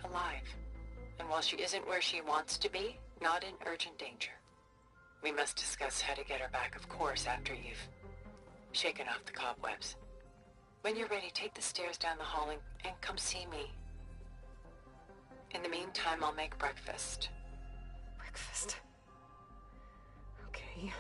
Alive. And while she isn't where she wants to be, not in urgent danger. We must discuss how to get her back, of course, after you've shaken off the cobwebs. When you're ready, take the stairs down the hall and come see me. In the meantime, I'll make breakfast. Breakfast? Okay.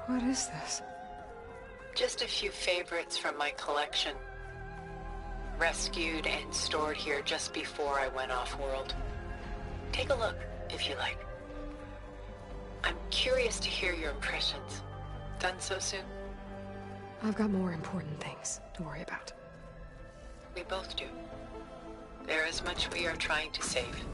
What is this? Just a few favorites from my collection. Rescued and stored here just before I went off-world. Take a look, if you like. I'm curious to hear your impressions. Done so soon? I've got more important things to worry about. We both do. There is much we are trying to save.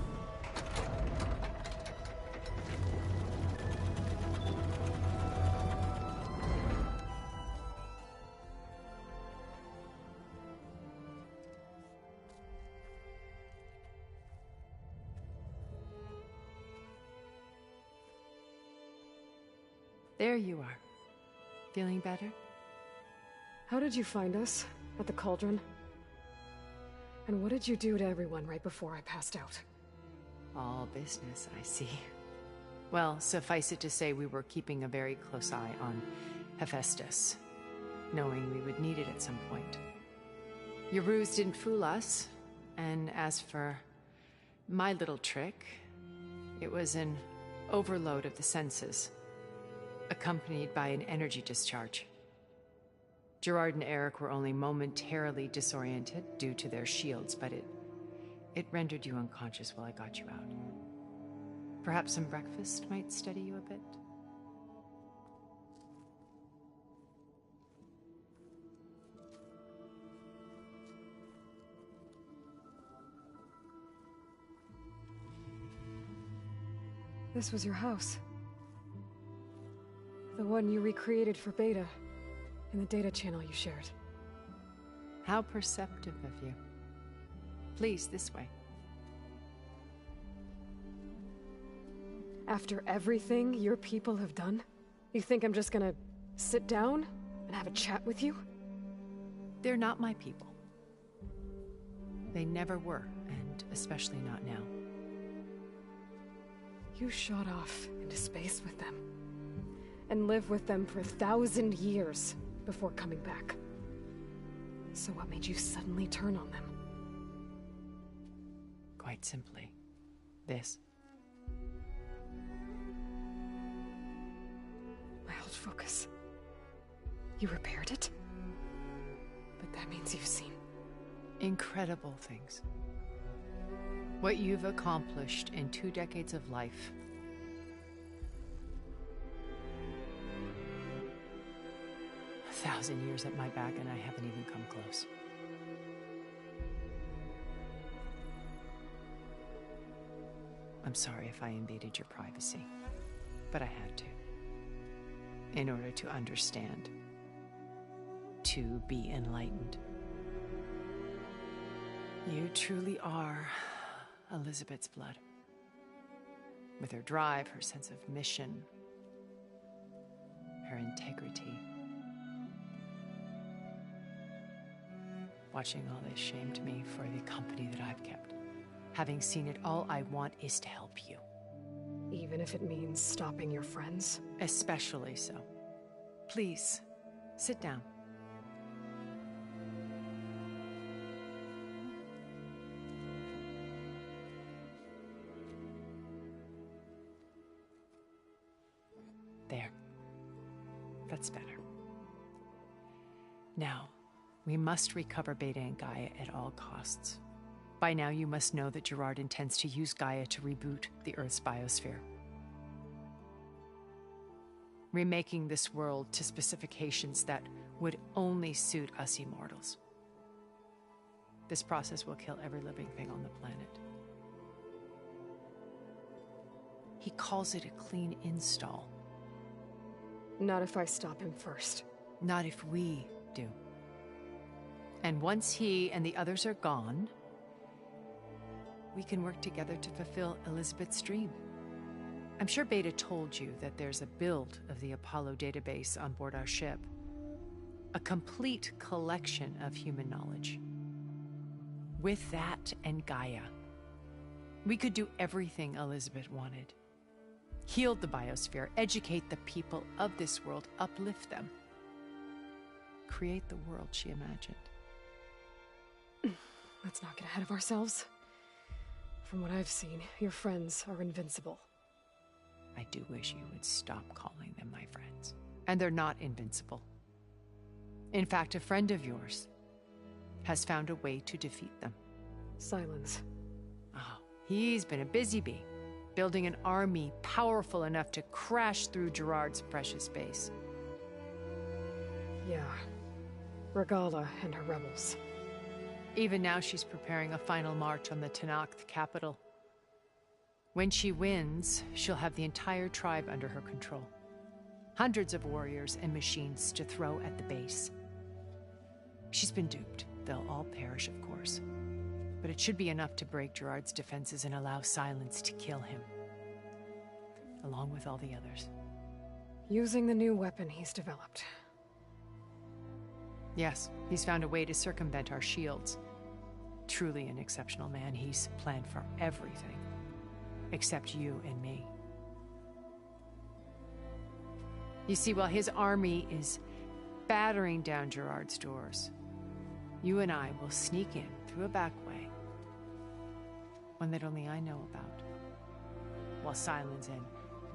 There you are. Feeling better? How did you find us? At the cauldron? And what did you do to everyone right before I passed out? All business, I see. Well, suffice it to say we were keeping a very close eye on Hephaestus, knowing we would need it at some point. Your ruse didn't fool us, and as for my little trick, it was an overload of the senses, accompanied by an energy discharge. Gerard and Eric were only momentarily disoriented due to their shields, but it rendered you unconscious while I got you out. Perhaps some breakfast might steady you a bit? This was your house. The one you recreated for Beta, in the data channel you shared. How perceptive of you. Please, this way. After everything your people have done, you think I'm just gonna sit down and have a chat with you? They're not my people. They never were, and especially not now. You shot off into space with them, and lived with them for 1,000 years before coming back. So what made you suddenly turn on them? Quite simply, this. My old focus. You repaired it? But that means you've seen... incredible things. What you've accomplished in 2 decades of life. A 1,000 years at my back and I haven't even come close. I'm sorry if I invaded your privacy, but I had to. In order to understand. To be enlightened. You truly are Elizabeth's blood. With her drive, her sense of mission, her integrity. Watching all this shamed me for the company that I've kept. Having seen it, all I want is to help you. Even if it means stopping your friends? Especially so. Please, sit down. There. That's better. Now, we must recover Beta and Gaia at all costs. By now, you must know that Gerard intends to use Gaia to reboot the Earth's biosphere. remaking this world to specifications that would only suit us immortals. This process will kill every living thing on the planet. He calls it a clean install. Not if I stop him first. Not if we do. And once he and the others are gone, we can work together to fulfill Elizabeth's dream. I'm sure Beta told you that there's a build of the Apollo database on board our ship. A complete collection of human knowledge. With that and Gaia, we could do everything Elizabeth wanted. Heal the biosphere, educate the people of this world, uplift them. Create the world she imagined. Let's not get ahead of ourselves. From what I've seen, your friends are invincible. I do wish you would stop calling them my friends. And they're not invincible. In fact, a friend of yours has found a way to defeat them. Silence. Oh, he's been a busy bee, building an army powerful enough to crash through Gerard's precious base. Yeah. Regala and her rebels. Even now she's preparing a final march on the Tenakth capital. When she wins, she'll have the entire tribe under her control. Hundreds of warriors and machines to throw at the base. She's been duped. They'll all perish, of course. But it should be enough to break Gerard's defenses and allow Silence to kill him. Along with all the others. Using the new weapon he's developed. Yes, he's found a way to circumvent our shields. Truly an exceptional man. He's planned for everything. Except you and me. You see, while his army is battering down Gerard's doors, you and I will sneak in through a back way. One that only I know about. While Silence and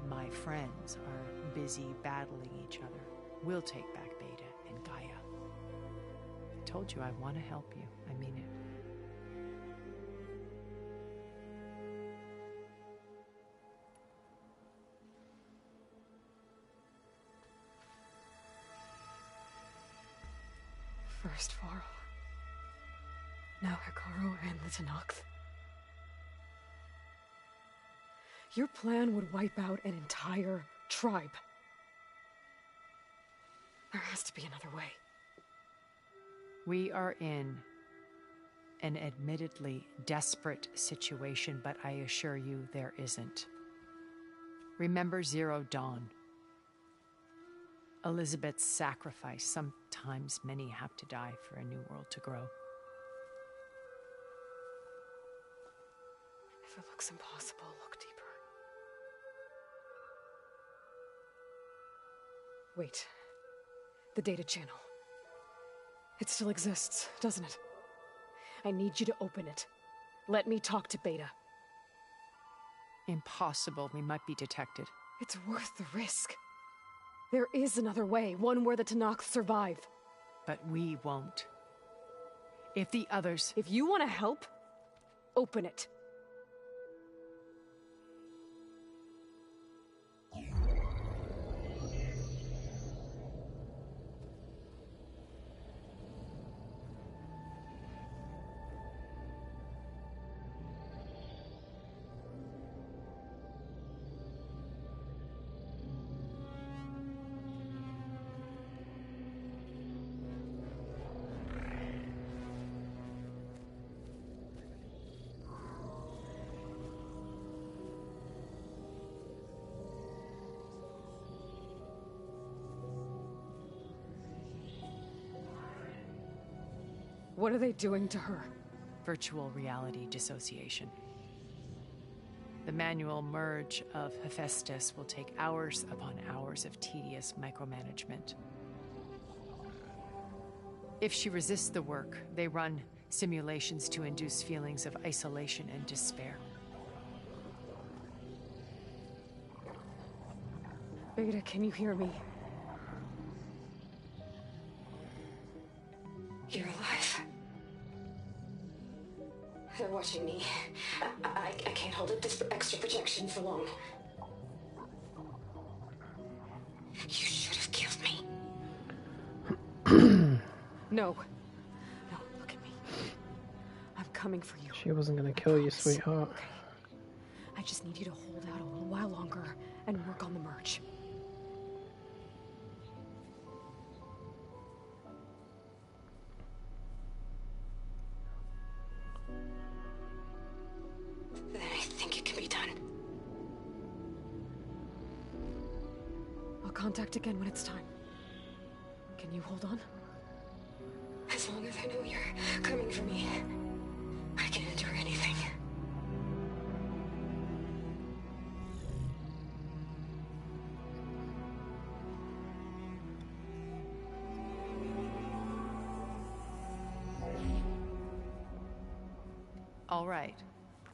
my friends are busy battling each other, we'll take back Beta and Gaia. I told you I want to help you. I mean it. First Varl. Now Hekarro and the Tenakth. Your plan would wipe out an entire tribe. There has to be another way. We are in an admittedly desperate situation, but I assure you there isn't. Remember Zero Dawn. Elizabeth's sacrifice. Sometimes many have to die for a new world to grow. If it looks impossible, look deeper. Wait. The data channel. It still exists, doesn't it? I need you to open it. Let me talk to Beta. Impossible. We might be detected. It's worth the risk. There is another way, one where the Tenakth survive. But we won't. If the others... If you want to help, open it. What are they doing to her? Virtual reality dissociation. The manual merge of Hephaestus will take hours upon hours of tedious micromanagement. If she resists the work, they run simulations to induce feelings of isolation and despair. Beta, can you hear me? You're alive. They're watching me. I can't hold up this extra projection for long. You No. No, look at me. I'm coming for you. She wasn't gonna kill you, sweetheart. Okay. I just need you to hold out a little while longer and work on the merge. Then I think it can be done. I'll contact again when it's time. Can you hold on? As long as I know you're coming for me, I can endure anything. All right.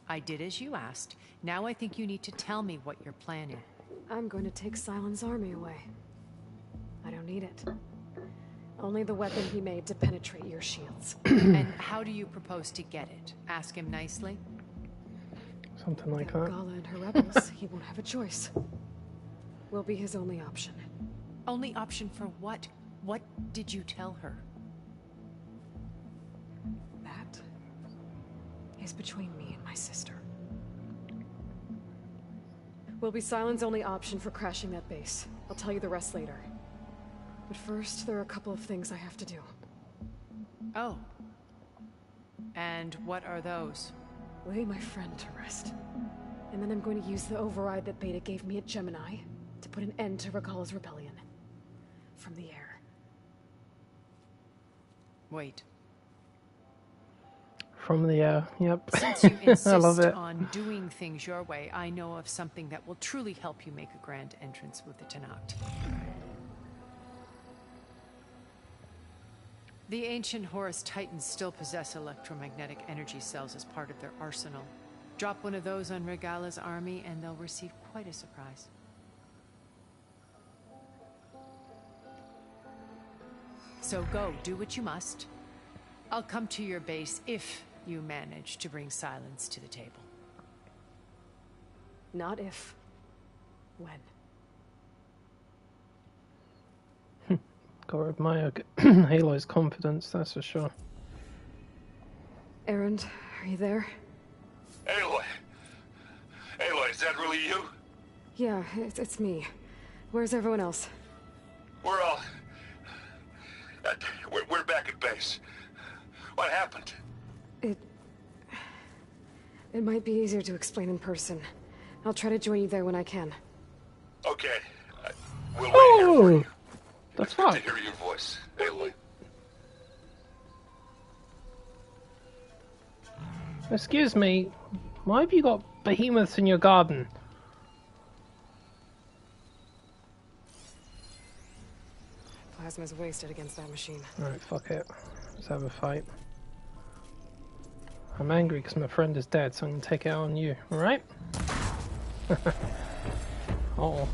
I did as you asked. Now I think you need to tell me what you're planning. I'm going to take Sylens' army away. I don't need it. Only the weapon he made to penetrate your shields. And how do you propose to get it? Ask him nicely? Something like that. Gala and her rebels, he won't have a choice. We'll be his only option. Only option for what? What did you tell her? That is between me and my sister. Will be Sylens' only option for crashing that base. I'll tell you the rest later. But first, there are a couple of things I have to do. Oh. And what are those? Lay my friend to rest. And then I'm going to use the override that Beta gave me at Gemini to put an end to Regala's rebellion. From the air. Wait. From the air, yep. Since you insist I love it. on doing things your way, I know of something that will truly help you make a grand entrance with the Tenakth. The ancient Horus Titans still possess electromagnetic energy cells as part of their arsenal. Drop one of those on Regala's army and they'll receive quite a surprise. So go, do what you must. I'll come to your base if you manage to bring Sylens to the table. Not if. When. Gotta admire Halo's confidence, that's for sure. Erend, are you there? Aloy! Aloy, is that really you? Yeah, it's me. Where's everyone else? We're all... we're back at base. What happened? It might be easier to explain in person. I'll try to join you there when I can. Okay. We'll wait here for you. That's Good right. to hear your voice, Aloy. Excuse me, why have you got behemoths in your garden? Plasma's wasted against that machine. Alright, fuck it. Let's have a fight. I'm angry because my friend is dead, so I'm gonna take it out on you, alright? Uh-oh.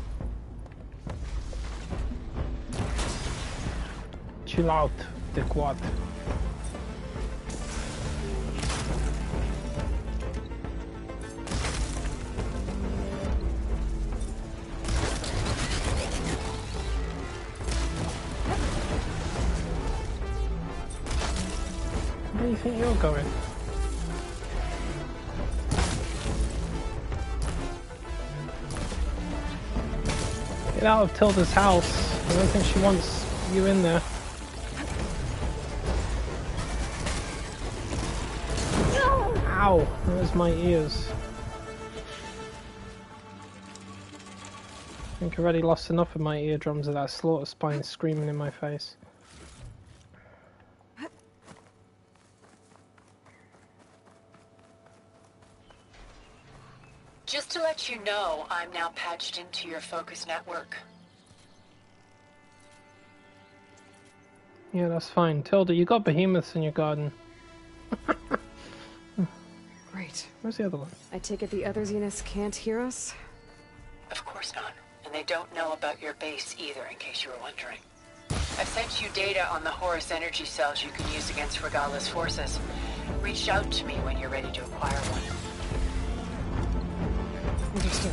Chill out, dickwad. Where do you think you're going? Get out of Tilda's house. I don't think she wants you in there. Ow! There's my ears. I think I already lost enough of my eardrums of that slaughter spine screaming in my face. Just to let you know, I'm now patched into your focus network. Yeah, that's fine. Tilda, you got behemoths in your garden. Great. Where's the other one? I take it the other Zeniths can't hear us? Of course not. And they don't know about your base either, in case you were wondering. I've sent you data on the Horus energy cells you can use against Regala's forces. Reach out to me when you're ready to acquire one. Understood.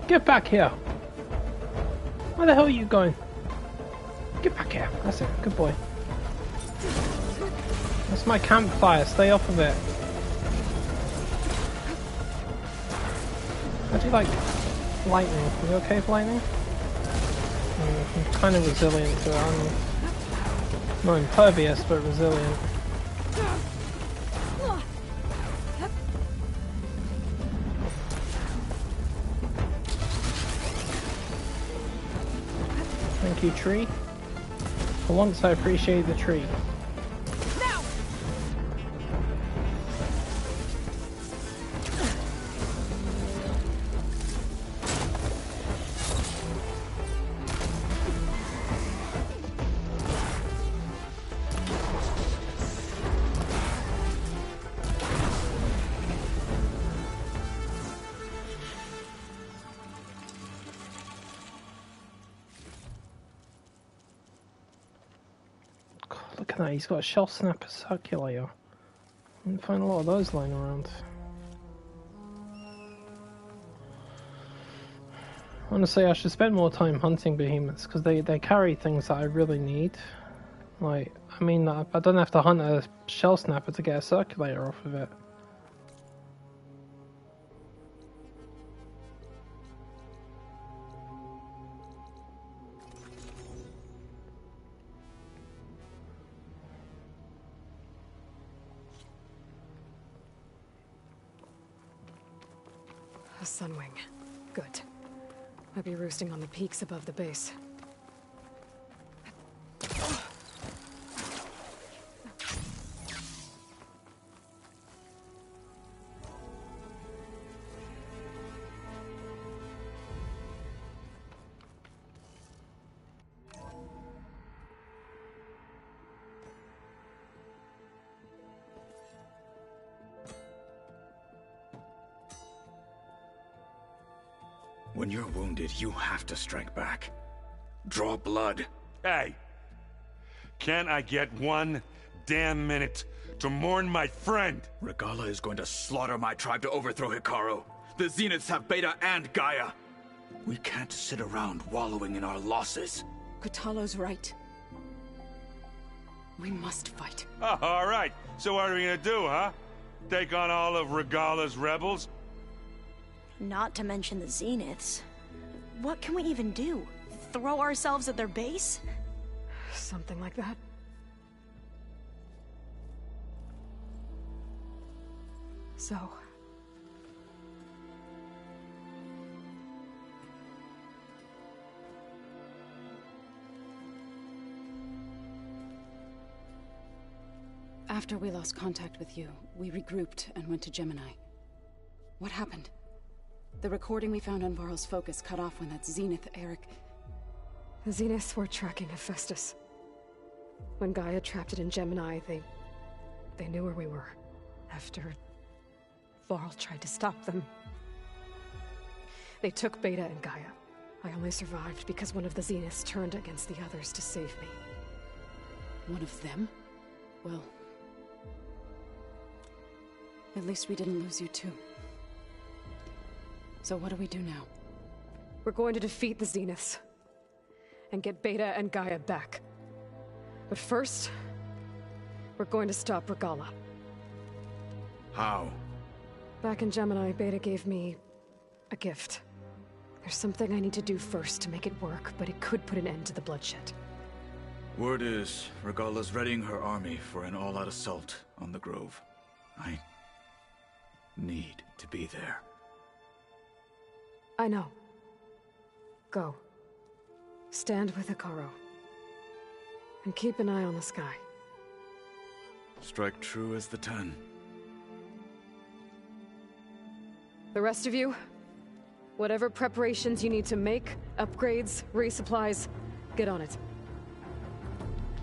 Get back here! Where the hell are you going? Get back here. That's it. Good boy. That's my campfire. Stay off of it. How do you like lightning? Are you okay with lightning? I'm kind of resilient to it. I'm not impervious, but resilient. Thank you, tree. For once, I appreciate the tree. Look at that, he's got a shell snapper circulator. You can find a lot of those lying around. Honestly, I should spend more time hunting behemoths, because they carry things that I really need. Like, I mean, I don't have to hunt a shell snapper to get a circulator off of it. A sunwing. Good. I'll be roosting on the peaks above the base. When you're wounded, you have to strike back. Draw blood. Hey! Can't I get one damn minute to mourn my friend? Regala is going to slaughter my tribe to overthrow Hikaru. The Zeniths have Beta and Gaia. We can't sit around wallowing in our losses. Kotallo's right. We must fight. Oh, all right. So what are we gonna do, huh? Take on all of Regala's rebels? Not to mention the Zeniths. What can we even do? Throw ourselves at their base? Something like that. So... After we lost contact with you, we regrouped and went to Gemini. What happened? The recording we found on Varl's focus cut off when that Zenith, Eric... The Zeniths were tracking Hephaestus. When Gaia trapped it in Gemini, they knew where we were. After... Varl tried to stop them. They took Beta and Gaia. I only survived because one of the Zeniths turned against the others to save me. One of them? Well... At least we didn't lose you too. So what do we do now? We're going to defeat the Zeniths. And get Beta and Gaia back. But first... we're going to stop Regala. How? Back in Gemini, Beta gave me... a gift. There's something I need to do first to make it work, but it could put an end to the bloodshed. Word is, Regala's readying her army for an all-out assault on the Grove. I... need to be there. I know. Go. Stand with Hikaru. And keep an eye on the sky. Strike true as the 10. The rest of you, whatever preparations you need to make, upgrades, resupplies, get on it.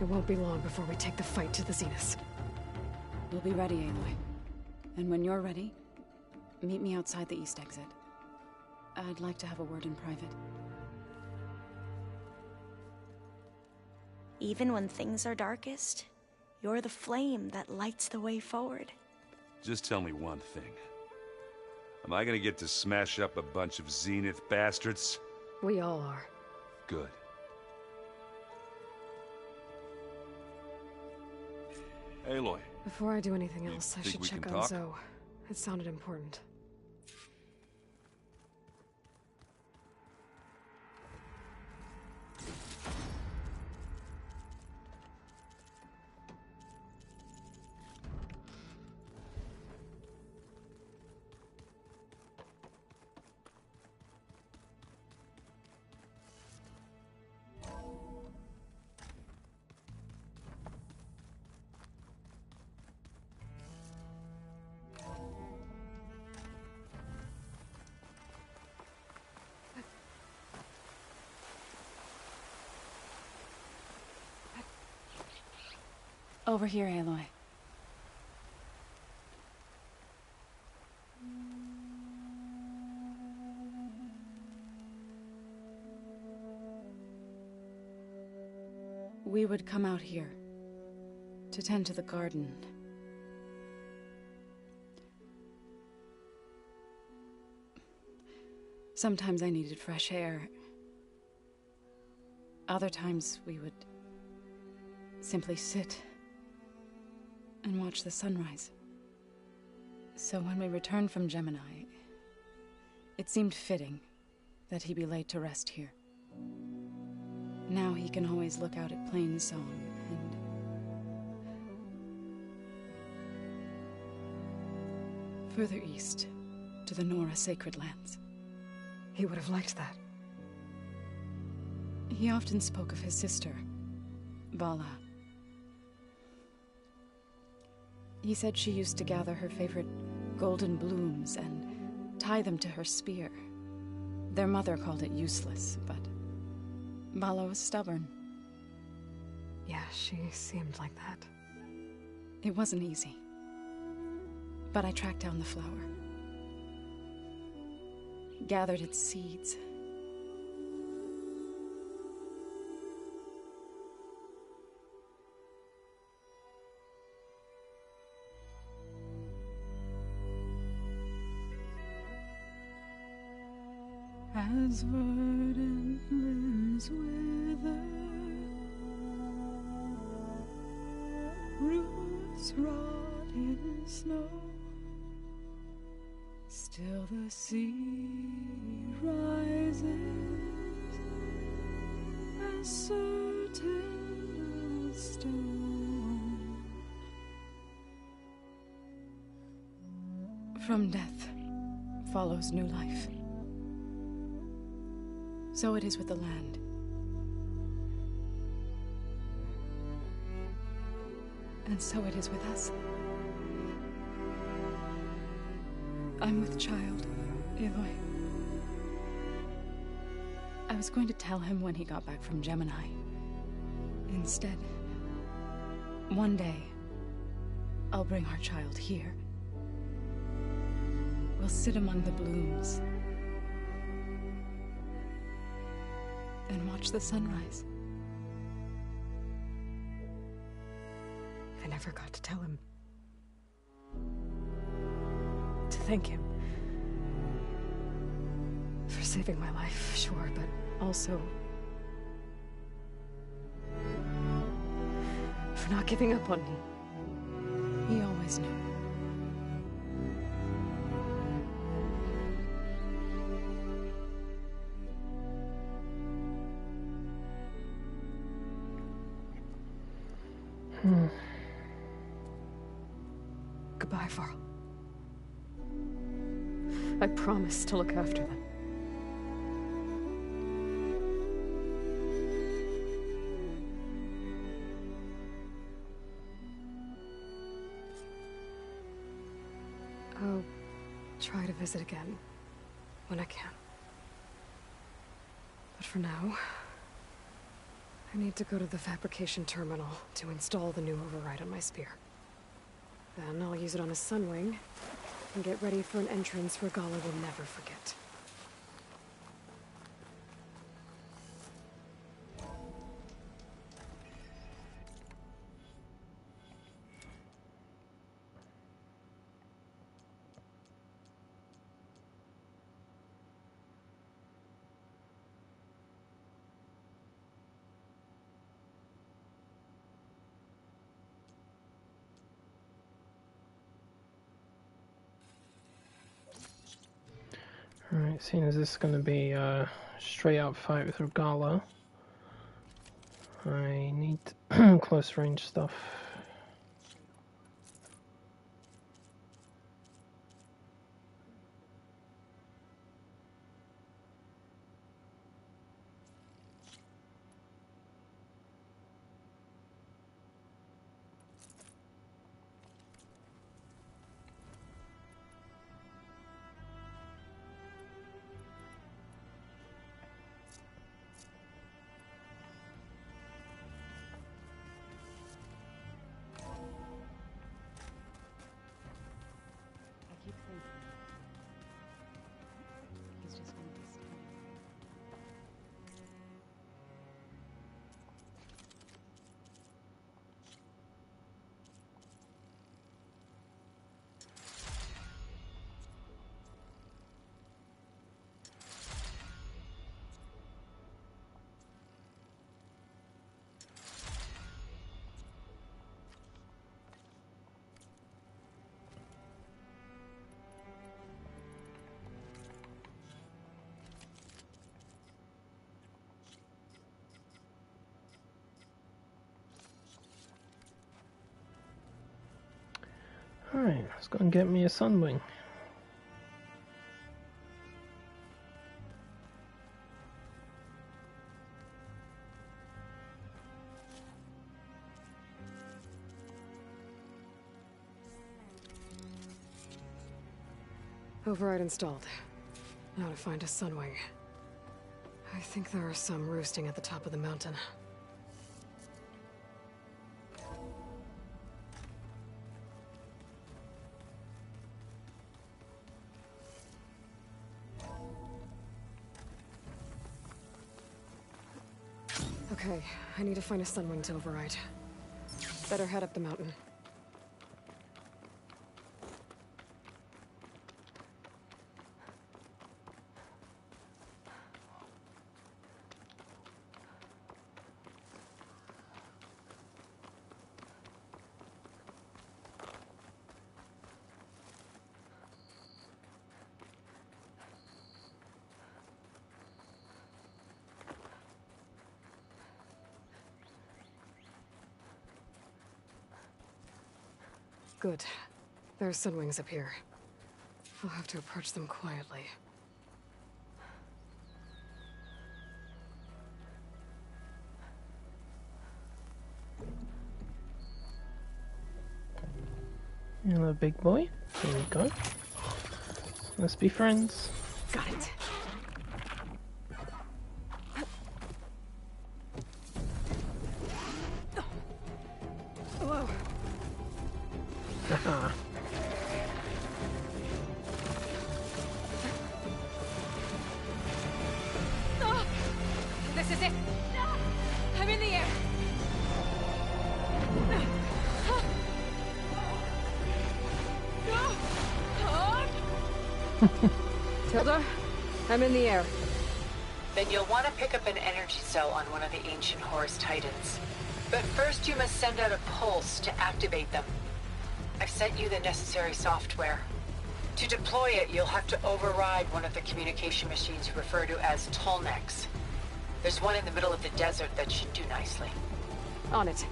It won't be long before we take the fight to the Zeniths. We'll be ready, Aloy. And when you're ready, meet me outside the east exit. I'd like to have a word in private. Even when things are darkest, you're the flame that lights the way forward. Just tell me one thing. Am I gonna get to smash up a bunch of Zenith bastards? We all are. Good. Aloy. Before I do anything else, I think should we check can on talk? Zoe. It sounded important. Over here, Aloy. We would come out here to tend to the garden. Sometimes I needed fresh air. Other times we would simply sit and watch the sunrise. So when we returned from Gemini, it seemed fitting that he be laid to rest here. Now he can always look out at Plainsong and further east to the Nora Sacred Lands. He would have liked that. He often spoke of his sister, Vala. He said she used to gather her favorite golden blooms and tie them to her spear. Their mother called it useless, but Vala was stubborn. Yeah, she seemed like that. It wasn't easy. But I tracked down the flower. Gathered its seeds. As verdant limbs wither, roots rot in snow, still the sea rises, as certain as stone. From death follows new life. So it is with the land. And so it is with us. I'm with child, Aloy. I was going to tell him when he got back from Gemini. Instead, one day, I'll bring our child here. We'll sit among the blooms and watch the sunrise. I never got to tell him. To thank him. For saving my life, sure, but also for not giving up on me. He always knew. Goodbye, Varl. I promise to look after them. I'll try to visit again when I can. But for now, I need to go to the fabrication terminal to install the new override on my spear. Then I'll use it on a sunwing and get ready for an entrance Regala will never forget. Alright, seeing as this is going to be a straight up fight with Regala, I need close range stuff. Alright, let's go and get me a Sunwing. Override installed. Now to find a Sunwing. I think there are some roosting at the top of the mountain. Okay, I need to find a Sunwing to override. Better head up the mountain. Good. There are Sunwings up here. I'll have to approach them quietly. Hello, big boy. Here we go. Let's be friends. Got it. Whoa. Haha. Oh, this is it. I'm in the air. Tilda, I'm in the air. Then you'll want to pick up an energy cell on one of the ancient Horus Titans. But first you must send out a pulse to activate them. I've sent you the necessary software. To deploy it, you'll have to override one of the communication machines referred to as Tolnecs. There's one in the middle of the desert that should do nicely. On it.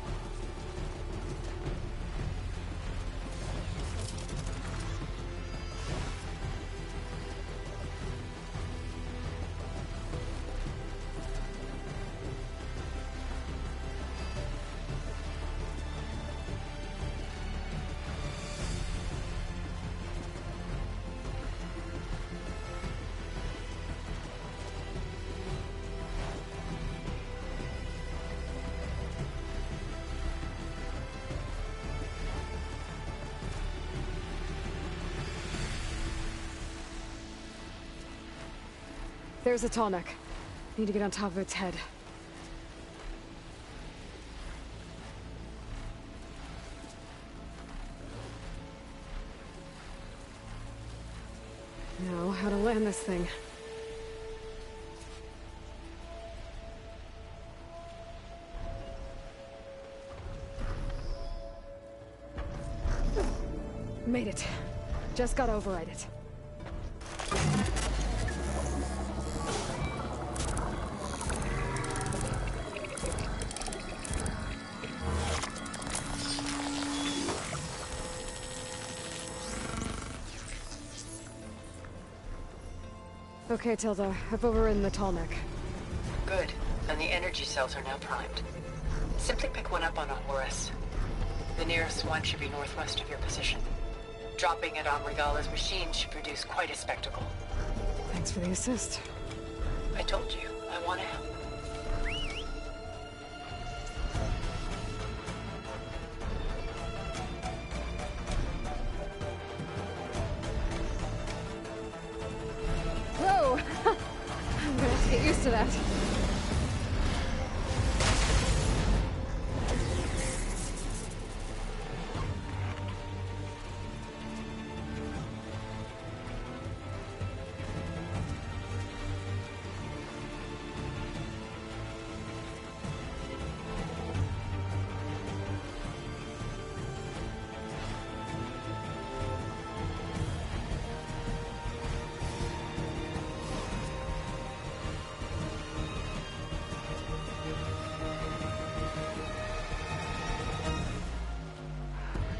There's a Tallneck. Need to get on top of its head. Now, how to land this thing. Made it. Just gotta override it. Okay, Tilda. I've overridden the tall neck. Good. And the energy cells are now primed. Simply pick one up on a Horus. The nearest one should be northwest of your position. Dropping it on Regala's machine should produce quite a spectacle. Thanks for the assist. I told you, I want to help. Whoa! I'm gonna have to get used to that.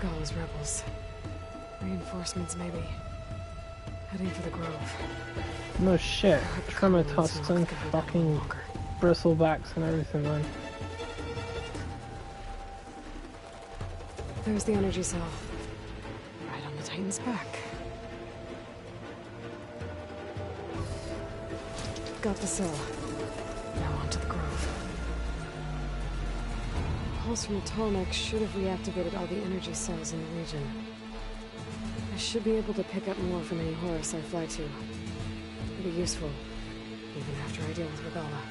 Regala's rebels. Reinforcements, maybe. Heading for the Grove. No shit. Tremor tusks and fucking bristlebacks and everything, man. There's the energy cell. Right on the Titan's back. Got the cell. Now onto the Grove. Pulse from the tall neck should have reactivated all the energy cells in the region. I should be able to pick up more from any Horus I fly to. It'll be useful, even after I deal with Regala.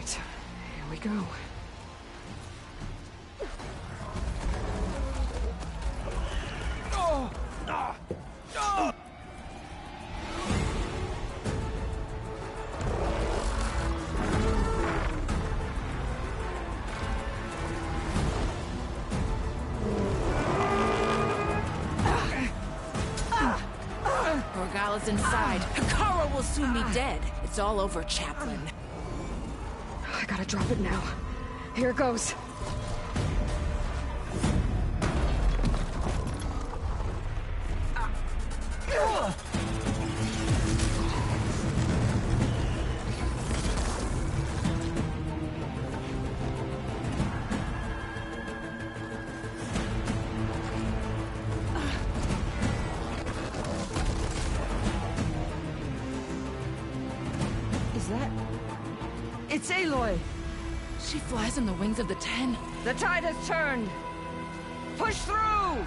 Here we go. Regala's inside. Hikaru will soon be dead. It's all over, Chaplain. I gotta drop it now. Here goes. It's Aloy! She flies on the wings of the Ten. The tide has turned! Push through!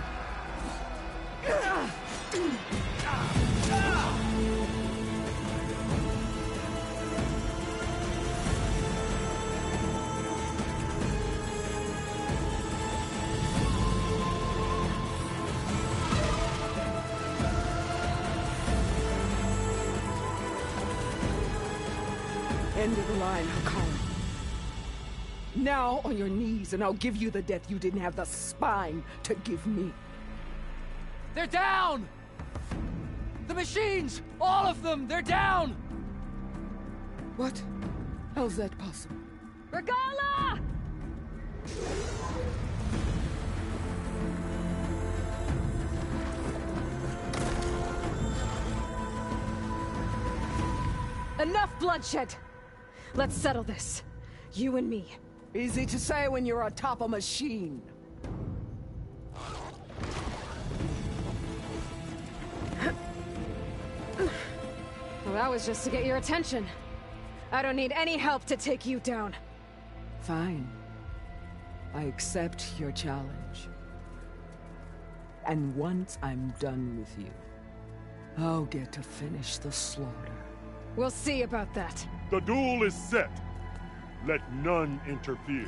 End of the line, Hikaru. Now on your knees, and I'll give you the death you didn't have the spine to give me. They're down! The machines! All of them! They're down! What? How's that possible? Regala! Enough bloodshed! Let's settle this. You and me. Easy to say when you're atop a machine. Well, that was just to get your attention. I don't need any help to take you down. Fine. I accept your challenge. And once I'm done with you, I'll get to finish the slaughter. We'll see about that. The duel is set. Let none interfere.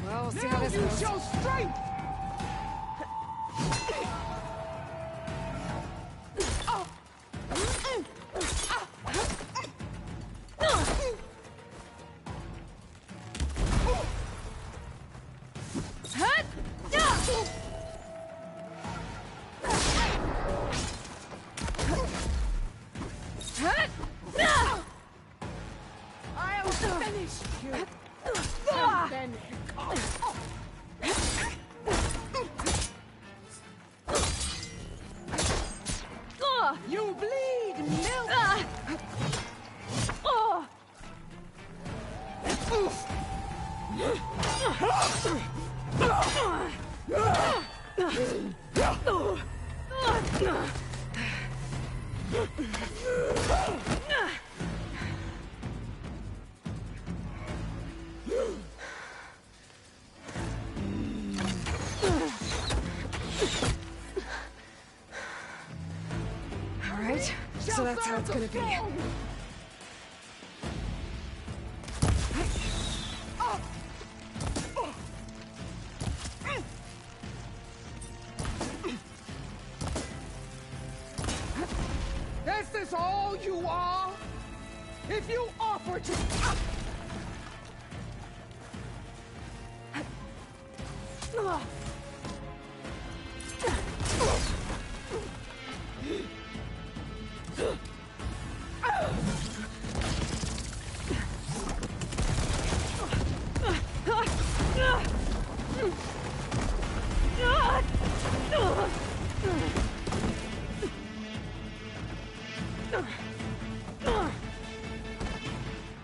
Well, we'll see how this goes. Show strength! I'll finish you. And then you bleed milk. All right, so that's how it's gonna be. Is this all you are? If you offer to...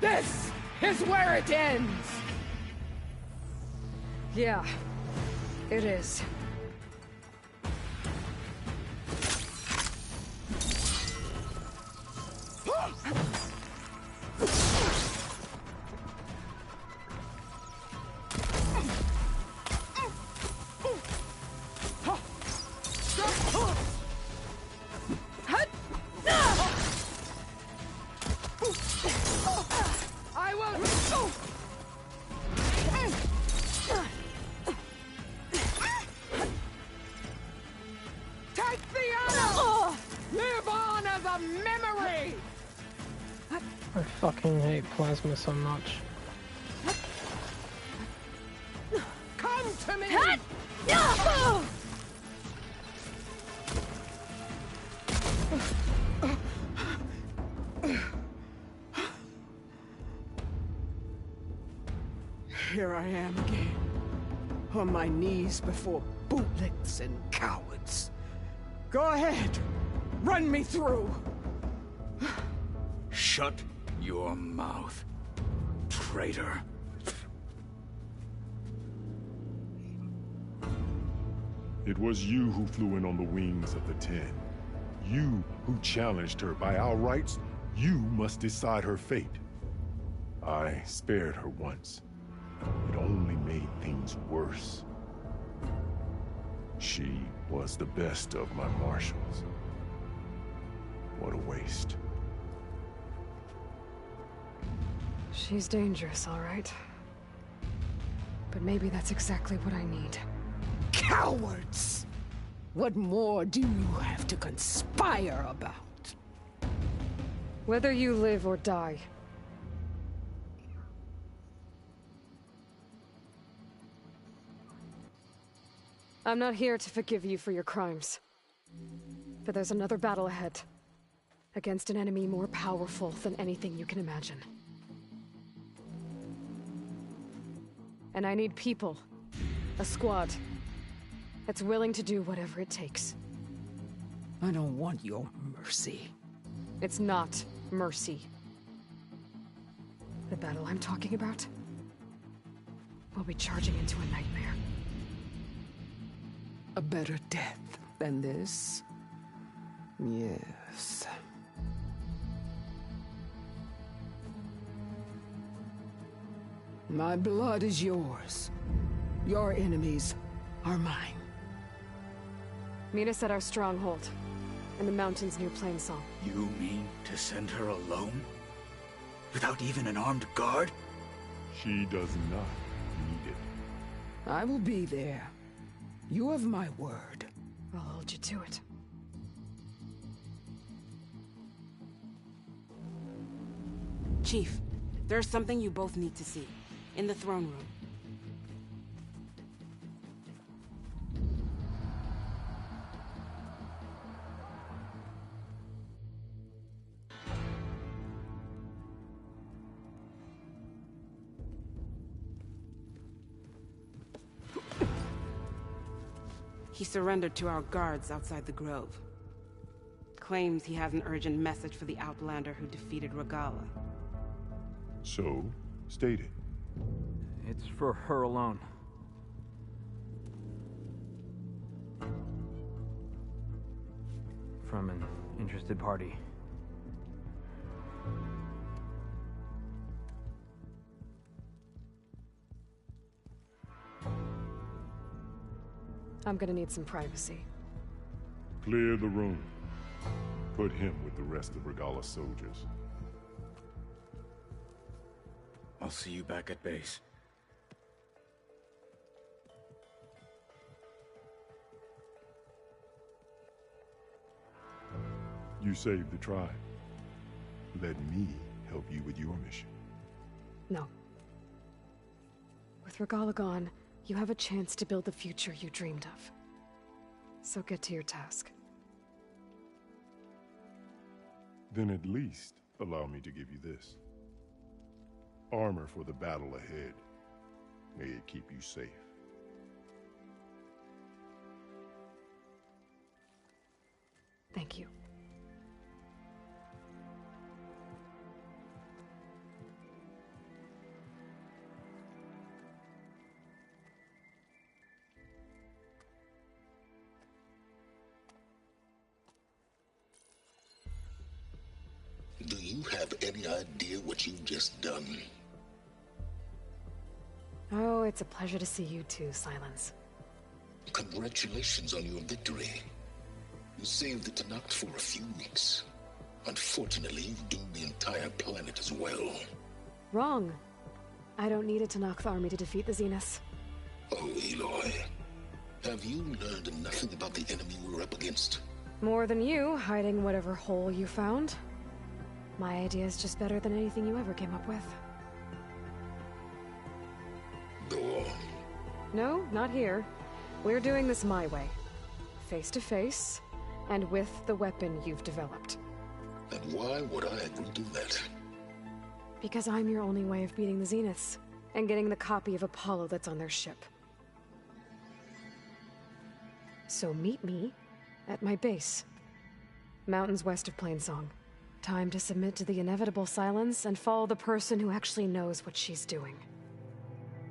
This is where it ends! Yeah, it is. I will... Take the honor! Live on as a memory! I fucking hate plasma so much. Come to me! Here I am again, on my knees before bootlets and cowards. Go ahead, run me through. Shut your mouth, traitor. It was you who flew in on the wings of the Ten. You who challenged her by our rights. You must decide her fate. I spared her once. It only made things worse. She was the best of my marshals. What a waste. She's dangerous, all right. But maybe that's exactly what I need. Cowards! What more do you have to conspire about? Whether you live or die. I'm not here to forgive you for your crimes. But there's another battle ahead. Against an enemy more powerful than anything you can imagine. And I need people. A squad. That's willing to do whatever it takes. I don't want your mercy. It's not mercy. The battle I'm talking about will be charging into a nightmare. A better death than this? Yes. My blood is yours. Your enemies are mine. Meet us at our stronghold. in the mountains near Plainsong. You mean to send her alone? Without even an armed guard? She does not need it. I will be there. You have my word. I'll hold you to it. Chief, there's something you both need to see. In the throne room. He surrendered to our guards outside the grove. Claims he has an urgent message for the Outlander who defeated Regala. So, state it. It's for her alone. From an interested party. I'm gonna need some privacy. Clear the room. Put him with the rest of Regala's soldiers. I'll see you back at base. You saved the tribe. Let me help you with your mission. No. With Regala gone, you have a chance to build the future you dreamed of. So get to your task. Then at least allow me to give you this. Armor for the battle ahead. May it keep you safe. Thank you. Do you have any idea what you've just done? Oh, it's a pleasure to see you too, Silence. Congratulations on your victory. You saved the Tenakth for a few weeks. Unfortunately, you've doomed the entire planet as well. Wrong. I don't need a Tenakth army to defeat the Zeniths. Oh, Aloy. Have you learned nothing about the enemy we're up against? More than you, hiding whatever hole you found. My idea is just better than anything you ever came up with. Go on. No, not here. We're doing this my way. Face to face, and with the weapon you've developed. And why would I agree to that? Because I'm your only way of beating the Zeniths, and getting the copy of Apollo that's on their ship. So meet me at my base. Mountains west of Plainsong. Time to submit to the inevitable silence and follow the person who actually knows what she's doing.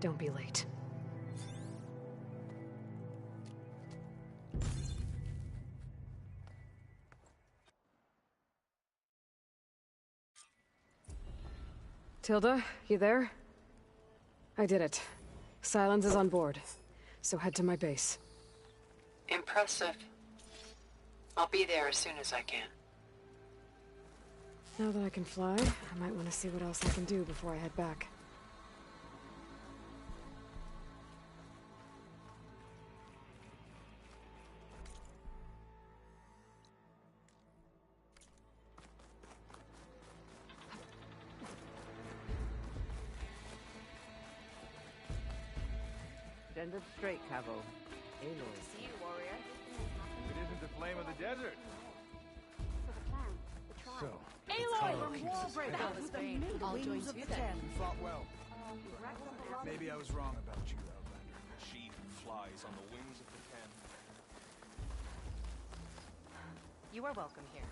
Don't be late. Tilda, you there? I did it. Silence is on board, so head to my base. Impressive. I'll be there as soon as I can. Now that I can fly, I might want to see what else I can do before I head back. Stand up straight, Cavo. Aloy. See you, warrior. It isn't the flame of the desert. For the clan, the tribe. So, Aloy from Warbreaker with the middle I'll join wings of you the then. ten. You fought well. Maybe I was wrong about you, Outlander. She who flies on the wings of the ten. You are welcome here.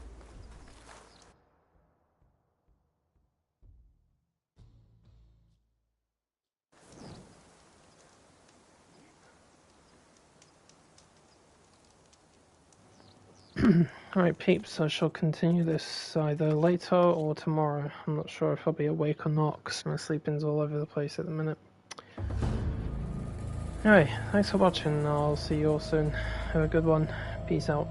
Alright peeps, I shall continue this either later or tomorrow. I'm not sure if I'll be awake or not because my sleeping's all over the place at the minute. Anyway, thanks for watching. I'll see you all soon. Have a good one. Peace out.